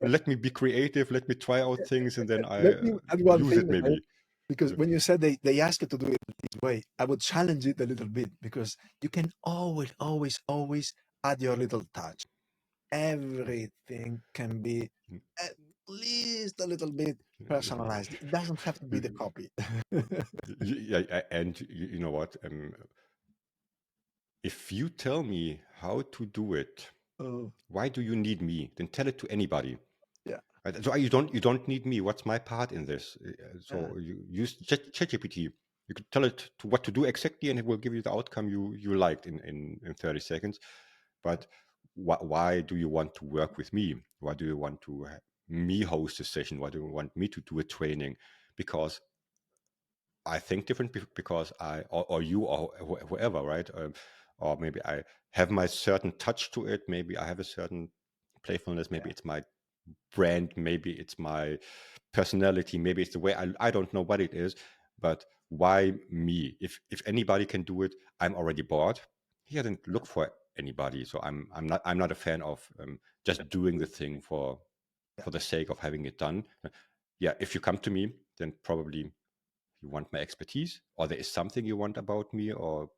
Let me be creative. Let me try out things, and then I Let me add one use thing, it right? maybe. Because when you said they ask you to do it this way, I would challenge it a little bit because you can always add your little touch. Everything can be at least a little bit personalized. It doesn't have to be the copy. Yeah, and you know what? If you tell me how to do it, Oh, why do you need me? Then tell it to anybody. yeah, Right? So you don't need me. What's my part in this? yeah, So you use ChatGPT. You could tell it to what to do exactly, and it will give you the outcome you liked in 30 seconds. But why do you want to work with me? Why do you want to me host a session? Why do you want me to do a training? Because I think different because I or you or whoever, right? Or maybe I have my certain touch to it. Maybe I have a certain playfulness. Maybe yeah, it's my brand. Maybe it's my personality. Maybe it's the way I don't know what it is. But why me? If anybody can do it, I'm already bored. He doesn't yeah, look for anybody. So I'm not a fan of just doing the thing yeah, for the sake of having it done. Yeah, if you come to me, then probably you want my expertise, or there is something you want about me, or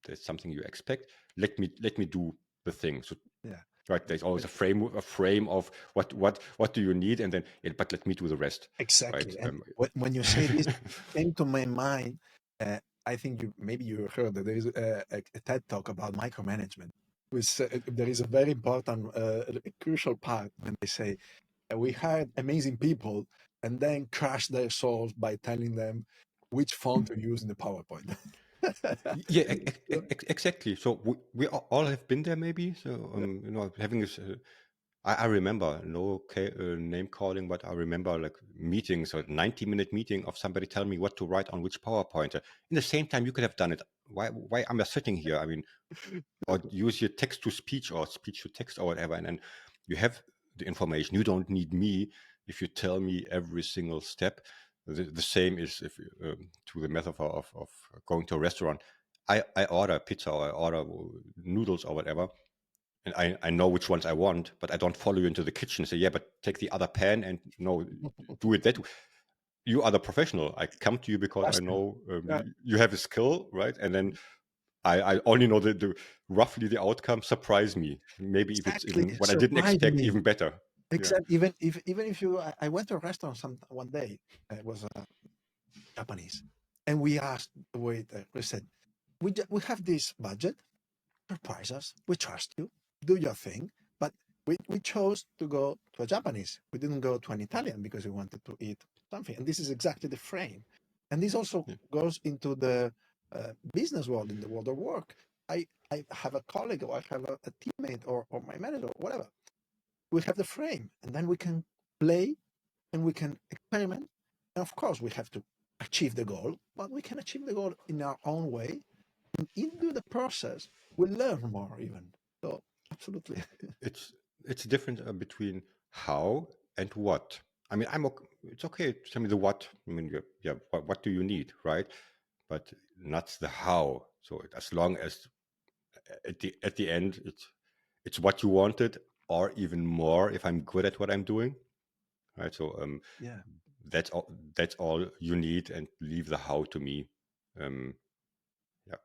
there's something you expect. Let me do the thing. So yeah. right, there's always a frame of what do you need, and then but let me do the rest. Right. Exactly. And when you say this, came to my mind. I think maybe you heard that there is a TED talk about micromanagement. Which there is a very important, a crucial part when they say we hired amazing people and then crush their souls by telling them which font to use in the PowerPoint. Yeah, exactly. So we all have been there, maybe. So having this. I remember no name calling, but I remember like meetings, or 90-minute meeting of somebody telling me what to write on which PowerPoint. In the same time, you could have done it. Why am I sitting here? I mean, or use your text to speech or speech to text or whatever, and then you have the information. You don't need me if you tell me every single step. The same is if to the metaphor of going to a restaurant. I order pizza or I order noodles or whatever, and I know which ones I want, but I don't follow you into the kitchen and say, yeah, but take the other pan and no, do it that way. You are the professional. I come to you because I Trust me. know Yeah, you have a skill, right? And then I only know the roughly the outcome. Surprise me. Maybe if it's exactly. even what I didn't Surprise expect, me. even better. Yeah. Except even if I went to a restaurant one day, it was Japanese, and we asked the waiter. We said, we have this budget. Surprise us. We trust you. Do your thing. But we chose to go to a Japanese. We didn't go to an Italian because we wanted to eat something. And this is exactly the frame. And this also Yeah. goes into the business world, in the world of work. I have a colleague, or I have a teammate, or my manager, or whatever. We have the frame, and then we can play and we can experiment. And of course, we have to achieve the goal, but we can achieve the goal in our own way. And into the process, we learn more even. So, absolutely. It's different between how and what. I mean, it's okay to tell me the what. I mean, yeah, what do you need, right? But not the how. So as long as at the end it's what you wanted, or even more if I'm good at what I'm doing, right? So Yeah, that's all you need, and leave the how to me. um yeah,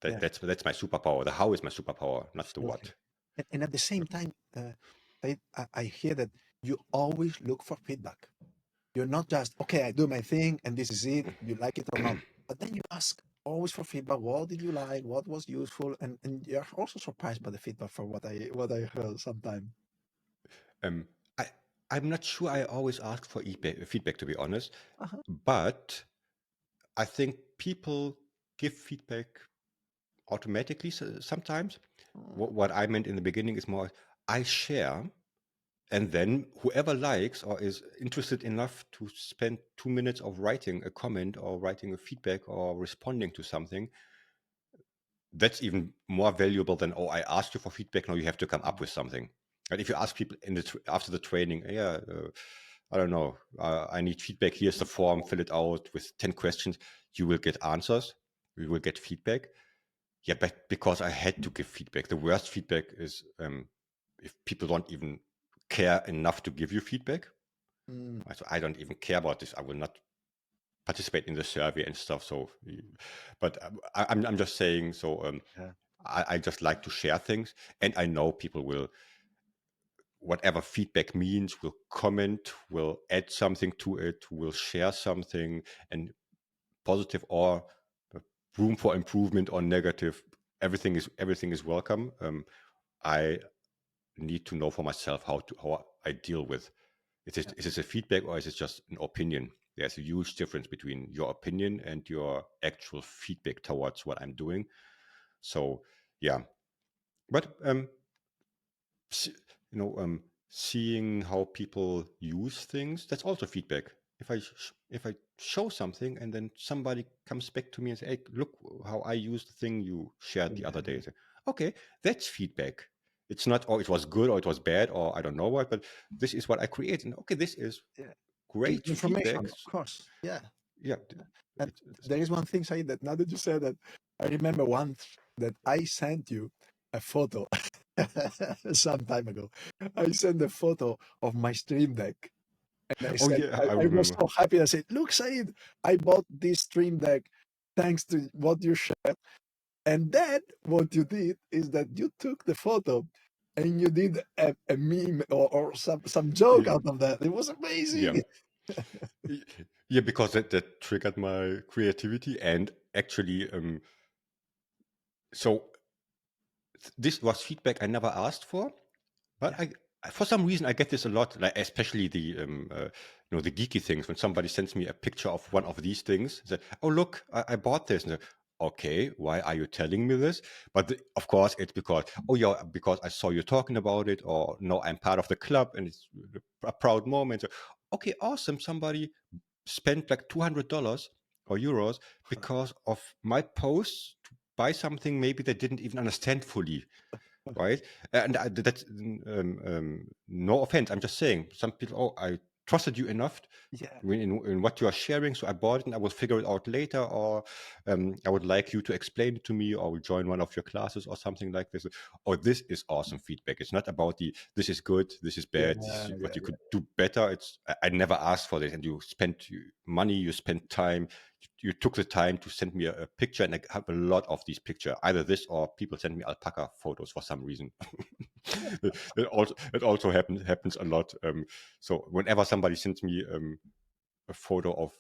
yeah, that's my superpower. The how is my superpower, not the absolutely. what. And at the same time, I hear that you always look for feedback. You're not just, okay, I do my thing and this is it, you like it or not. But then you ask always for feedback. What did you like? What was useful? And you're also surprised by the feedback for what I heard sometimes. um I'm not sure I always ask for feedback, to be honest, Uh-huh. but I think people give feedback automatically sometimes. What I meant in the beginning is more I share, and then whoever likes or is interested enough to spend 2 minutes of writing a comment or writing a feedback or responding to something, that's even more valuable than, oh, I asked you for feedback, now you have to come up with something. And if you ask people after the training, yeah, I don't know, I need feedback, here's the form, fill it out with 10 questions, you will get answers, you will get feedback. Yeah, but because I had to give feedback. The worst feedback is if people don't even care enough to give you feedback. Mm. So I don't even care about this. I will not participate in the survey and stuff. So, but I'm just saying. So Yeah. I just like to share things, and I know people will, whatever feedback means, will comment, will add something to it, will share something, and positive or room for improvement or negative. Everything is welcome. I need to know for myself how I deal with. Is it a feedback or is it just an opinion? There's a huge difference between your opinion and your actual feedback towards what I'm doing. So yeah, but you know, seeing how people use things, that's also feedback. If I show something and then somebody comes back to me and say, "Hey, look how I used the thing you shared the other day," I say, okay, that's feedback. It's not, oh, it was good or it was bad or I don't know what, but this is what I created. And okay, this is Yeah. It's great information, feedback. of course. Yeah. Yeah, And there is one thing, Said, that now that you said that, I remember once that I sent you a photo some time ago. I sent a photo of my Stream Deck. And I oh said, yeah, I I was remember. so happy. I said, look, Said, I bought this Stream Deck thanks to what you shared. And then what you did is that you took the photo and you did a meme or some joke out of that. It was Yeah. amazing. Yeah, because that triggered my creativity and actually so this was feedback I never asked for, but Yeah. for some reason I get this a lot, like especially the the geeky things when somebody sends me a picture of one of these things. Say, oh look, I bought this. And say, okay, why are you telling me this? But of course it's because, oh yeah, because I saw you talking about it, or no, I'm part of the club and it's a proud moment. So, okay, awesome. Somebody spent like $200 or euros because of my post to buy something maybe they didn't even understand fully, right? And that's no offense. I'm just saying, some people, oh, I trusted you enough Yeah. in what you are sharing, so I bought it and I will figure it out later, or I would like you to explain it to me, or will join one of your classes or something like this. Or this is awesome feedback. It's not about the this is good, this is Yeah. bad, this is Yeah. what you could do better. It's I never asked for this, and you spent money, you spent time, you took the time to send me a picture, and I have a lot of these pictures. Either this or people send me alpaca photos for some reason. It also happens a lot. So whenever somebody sends me a photo of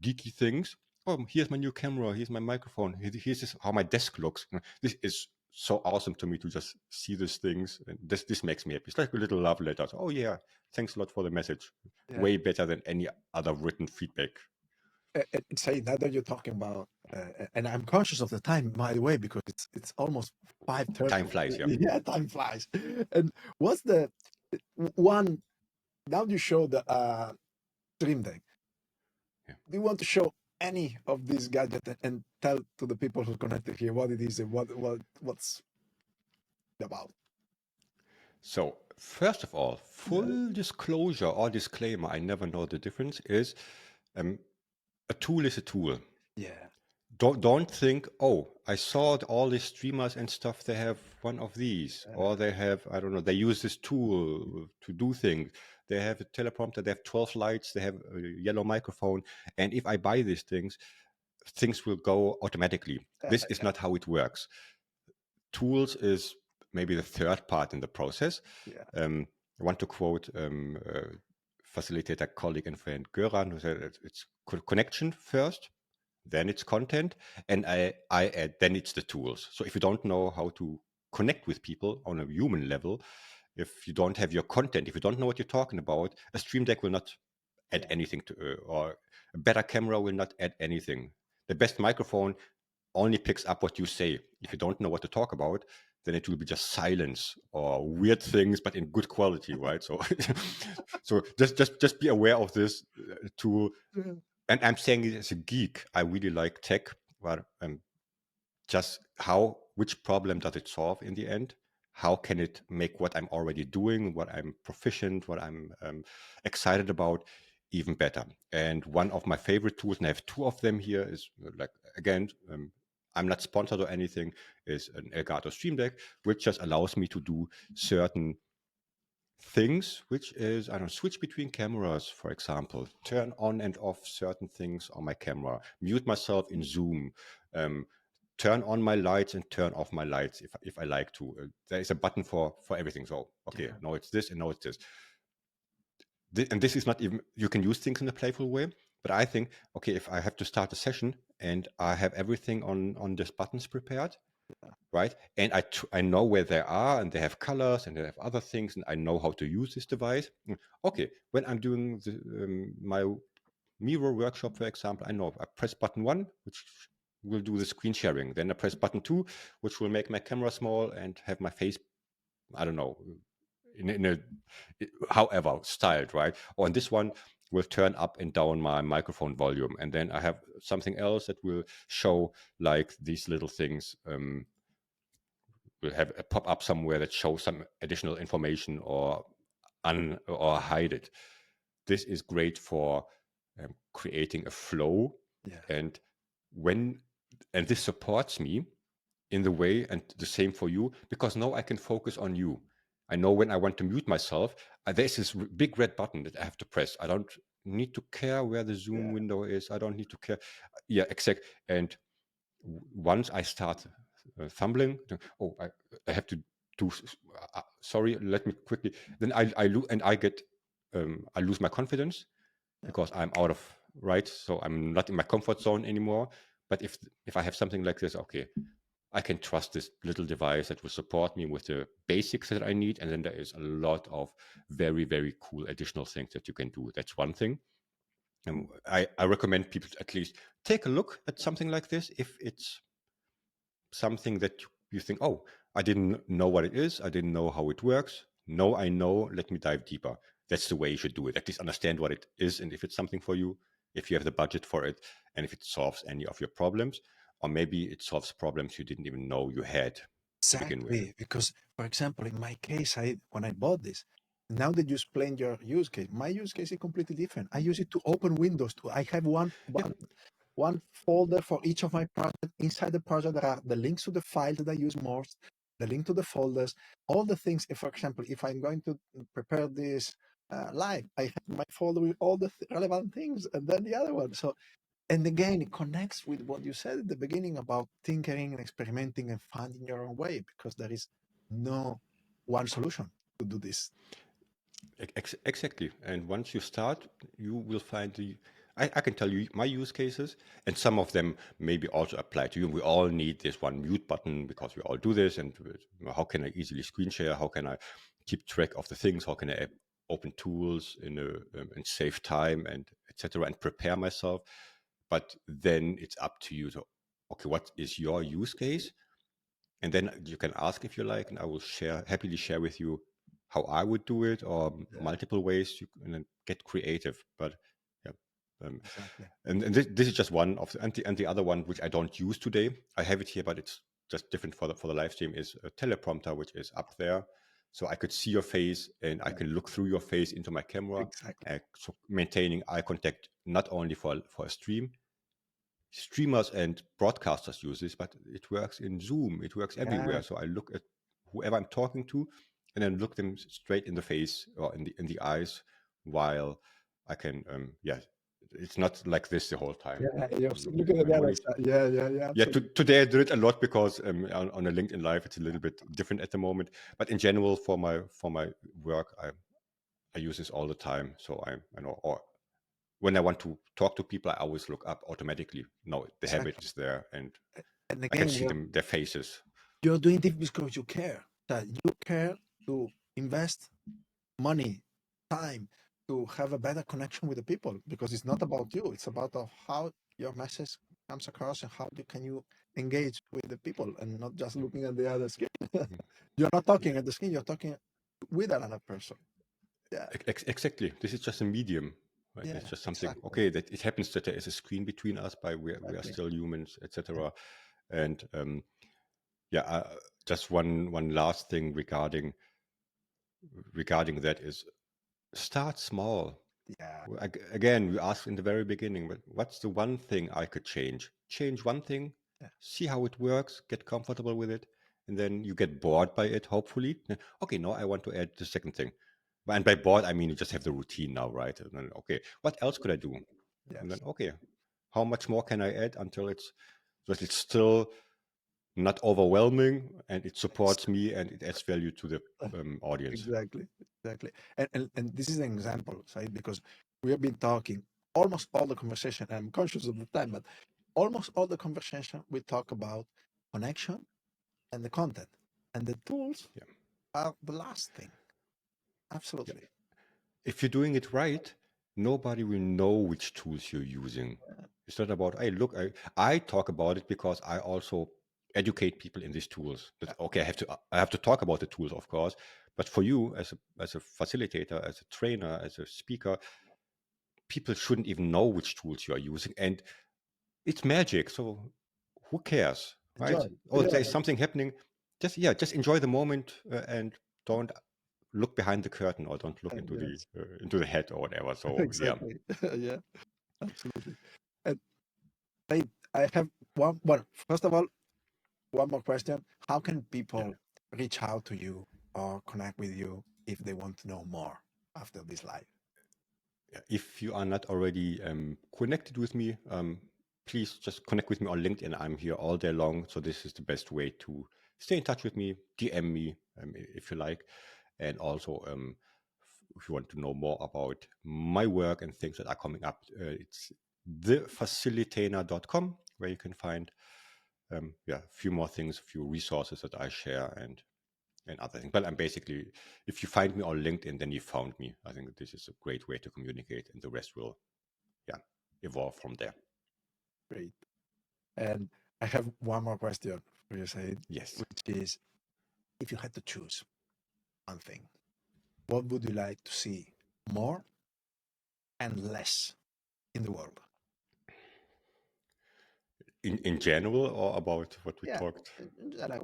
geeky things, oh, here's my new camera, here's my microphone, here's how my desk looks. This is so awesome to me to just see these things, and this makes me happy. It's like a little love letter. So, oh yeah, thanks a lot for the message. Yeah. Way better than any other written feedback. Say now that you're talking about, and I'm conscious of the time, by the way, because it's almost 5:30. Time flies, yeah. Yeah, time flies. And what's the one? Now you show the Stream Deck. Yeah. Do you want to show any of these gadgets and tell to the people who connected here what it is and what's about? So, first of all, Yeah. full disclosure or disclaimer, I never know the difference, is um, a tool is a tool. Yeah. Don't think, oh, I saw all these streamers and stuff, they have one of these, or they have, I don't know, they use this tool to do things. They have a teleprompter, they have 12 lights, they have a yellow microphone. And if I buy these things will go automatically. This is Yeah. not how it works. Tools is maybe the third part in the process. Yeah. I want to quote facilitator colleague and friend Göran, who said it's connection first, then it's content, and I add then it's the tools. So if you don't know how to connect with people on a human level, If you don't have your content, if you don't know what you're talking about, a Stream Deck will not add anything to, or a better camera will not add anything. The best microphone only picks up what you say. If you don't know what to talk about, then it will be just silence or weird things, but in good quality, right? So, so just be aware of this tool. And I'm saying it as a geek. I really like tech, but just which problem does it solve in the end? How can it make what I'm already doing, what I'm proficient, what I'm excited about, even better? And one of my favorite tools, and I have two of them here, is like, again, I'm not sponsored or anything, is an Elgato Stream Deck, which just allows me to do certain things, which is, I don't know, switch between cameras, for example, turn on and off certain things on my camera, mute myself in Zoom, turn on my lights and turn off my lights if I like to. There is a button for everything. So, okay, now it's this and now it's this. And this is not even, you can use things in a playful way, but I think, okay, if I have to start a session and I have everything on these buttons prepared, right? And I know where they are, and they have colors, and they have other things, and I know how to use this device. Okay, when I'm doing my Miro workshop, for example, I know I press button 1, which will do the screen sharing. Then I press button 2, which will make my camera small and have my face, I don't know, in a however styled, right? Or on this one will turn up and down my microphone volume, and then I have something else that will show like these little things. Will have a pop up somewhere that shows some additional information or hide it. This is great for creating a flow, and this supports me in the way, and the same for you, because now I can focus on you. I know when I want to mute myself, there's this big red button that I have to press. I don't need to care where the Zoom window is. I don't need to care. Yeah, exact. And once I start fumbling, I have to do. Sorry, let me quickly. Then I lose, and I lose my confidence because I'm out of right. So I'm not in my comfort zone anymore. But if I have something like this, okay, I can trust this little device that will support me with the basics that I need, and then there is a lot of very, very cool additional things that you can do. That's one thing. And I recommend people to at least take a look at something like this if it's something that you think, oh, I didn't know what it is. I didn't know how it works. No, I know. Let me dive deeper. That's the way you should do it. At least understand what it is, and if it's something for you, if you have the budget for it, and if it solves any of your problems, or maybe it solves problems you didn't even know you had to begin with. Exactly, because for example, in my case, when I bought this, now that you explained your use case, my use case is completely different. I use it to open windows. I have one folder for each of my projects. Inside the project, there are the links to the files that I use most, the link to the folders, all the things. If, for example, if I'm going to prepare this live, I have my folder with all the relevant things, and then the other one. So, and again, it connects with what you said at the beginning about tinkering and experimenting and finding your own way, because there is no one solution to do this. Exactly. And once you start, you will find I can tell you my use cases, and some of them maybe also apply to you. We all need this one mute button because we all do this. And how can I easily screen share? How can I keep track of the things? How can I open tools and save time and etc. and prepare myself? But then it's up to you. So, okay, what is your use case? And then you can ask if you like, and I will happily share with you how I would do it, or multiple ways you can get creative. But yeah, Exactly. and this is just one of and the other one which I don't use today. I have it here, but it's just different for the live stream. Is a teleprompter which is up there, so I could see your face and I can look through your face into my camera. Exactly. So maintaining eye contact not only for a stream. Streamers and broadcasters use this, but it works in Zoom. It works everywhere. So I look at whoever I'm talking to, and then look them straight in the face or in the eyes, while I can. It's not like this the whole time. You're I'm looking looking at at my the other monitor. side. Yeah. Yeah, Absolutely. today I did it a lot because on a LinkedIn Live it's a little bit different at the moment. But in general, for my work, I use this all the time. So I know, or when I want to talk to people, I always look up automatically. No, the habit is there, and And I can again, see them, their faces. you're doing this because you care. That you care to invest money, time to have a better connection with the people, because it's not about you. It's about how your message comes across and how can you engage with the people and not just looking at the other screen. You're not talking at the screen, you're talking with another person. Yeah. Exactly. This is just a medium. Right? Yeah, It's just something. exactly. Okay, that it happens that there is a screen between us, but we are Exactly. still humans, etc. And just one last thing regarding that is start small. Yeah. Again, we asked in the very beginning, but what's the one thing I could change? Change one thing, Yeah. see how it works, get comfortable with it, and then you get bored by it, hopefully. Okay, now I want to add the second thing. And by bored, I mean you just have the routine now, right? And then, okay, what else could I do? And then, Yes. okay, how much more can I add until it's still not overwhelming and it supports me and it adds value to the audience. Exactly. And this is an example, Said, because we have been talking almost all the conversation. I'm conscious of the time, but almost all the conversation we talk about connection and the content, and the tools Yeah. are the last thing. Yeah. Absolutely. If you're doing it right, nobody will know which tools you're using. It's not about, hey, look, I talk about it because I also educate people in these tools. That, okay, I have to talk about the tools, of course, but for you as a facilitator, as a trainer, as a speaker, people shouldn't even know which tools you are using, and it's magic. So who cares, right? Enjoy. Oh, Yeah. there's something happening. Just enjoy the moment and don't look behind the curtain or don't look Yes. into the head or whatever. So yeah, Exactly. Yeah. Absolutely. And I have one. Well, first of all, one more question. How can yeah. people reach out to you or connect with you if they want to know more after this live? If you are not already connected with me, please just connect with me on LinkedIn. I'm here all day long, so this is the best way to stay in touch with me. DM me if you like, and also if you want to know more about my work and things that are coming up, it's thefacilitator.com, where you can find a few more things, a few resources that I share, and other things. But I'm basically, if you find me on LinkedIn, then you found me. I think this is a great way to communicate, and the rest will, evolve from there. Great. And I have one more question for you, Said, Yes. which is, if you had to choose one thing, what would you like to see more and less in the world? In general, or about what we Yeah. talked?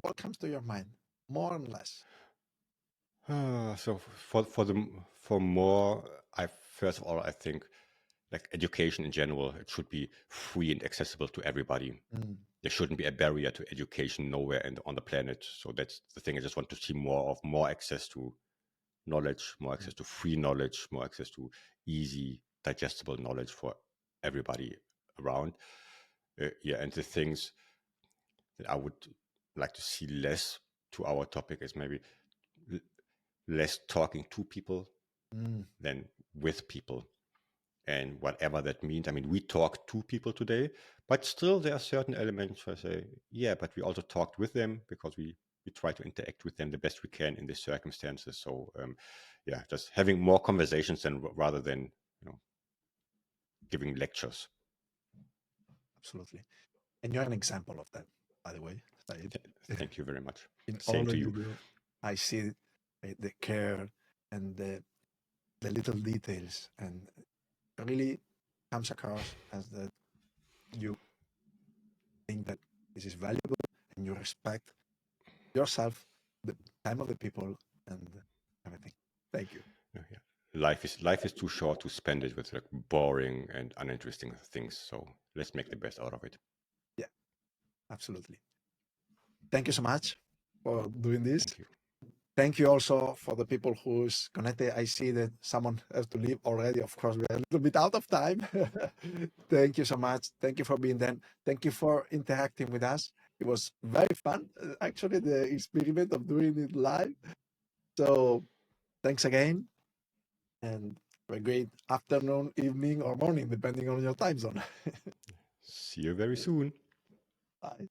What comes to your mind? More and less. So for more, I first of all, I think like education in general, it should be free and accessible to everybody. Mm. There shouldn't be a barrier to education nowhere and on the planet. So that's the thing. I just want to see more access to knowledge, more access to free knowledge, more access to easy, digestible knowledge for everybody around. And the things that I would like to see less to our topic is maybe l- less talking to people Mm. than with people. And whatever that means. I mean, we talk to people today, but still there are certain elements where I say, yeah, but we also talked with them because we try to interact with them the best we can in these circumstances. So just having more conversations rather than giving lectures. Absolutely. And you're an example of that, by the way, Said. Thank you very much. In Same all to that you you. do, I see the care and the little details, and really comes across as that you think that this is valuable and you respect yourself, the time of the people, and everything. Thank you. Yeah. Life is too short to spend it with like boring and uninteresting things. So let's make the best out of it. Yeah, absolutely. Thank you so much for doing this. Thank you. Thank you also for the people who's connected. I see that someone has to leave already. Of course, we're a little bit out of time. Thank you so much. Thank you for being there. Thank you for interacting with us. It was very fun, actually, the experiment of doing it live. So thanks again, and have a great afternoon, evening, or morning, depending on your time zone. See you very soon. Bye.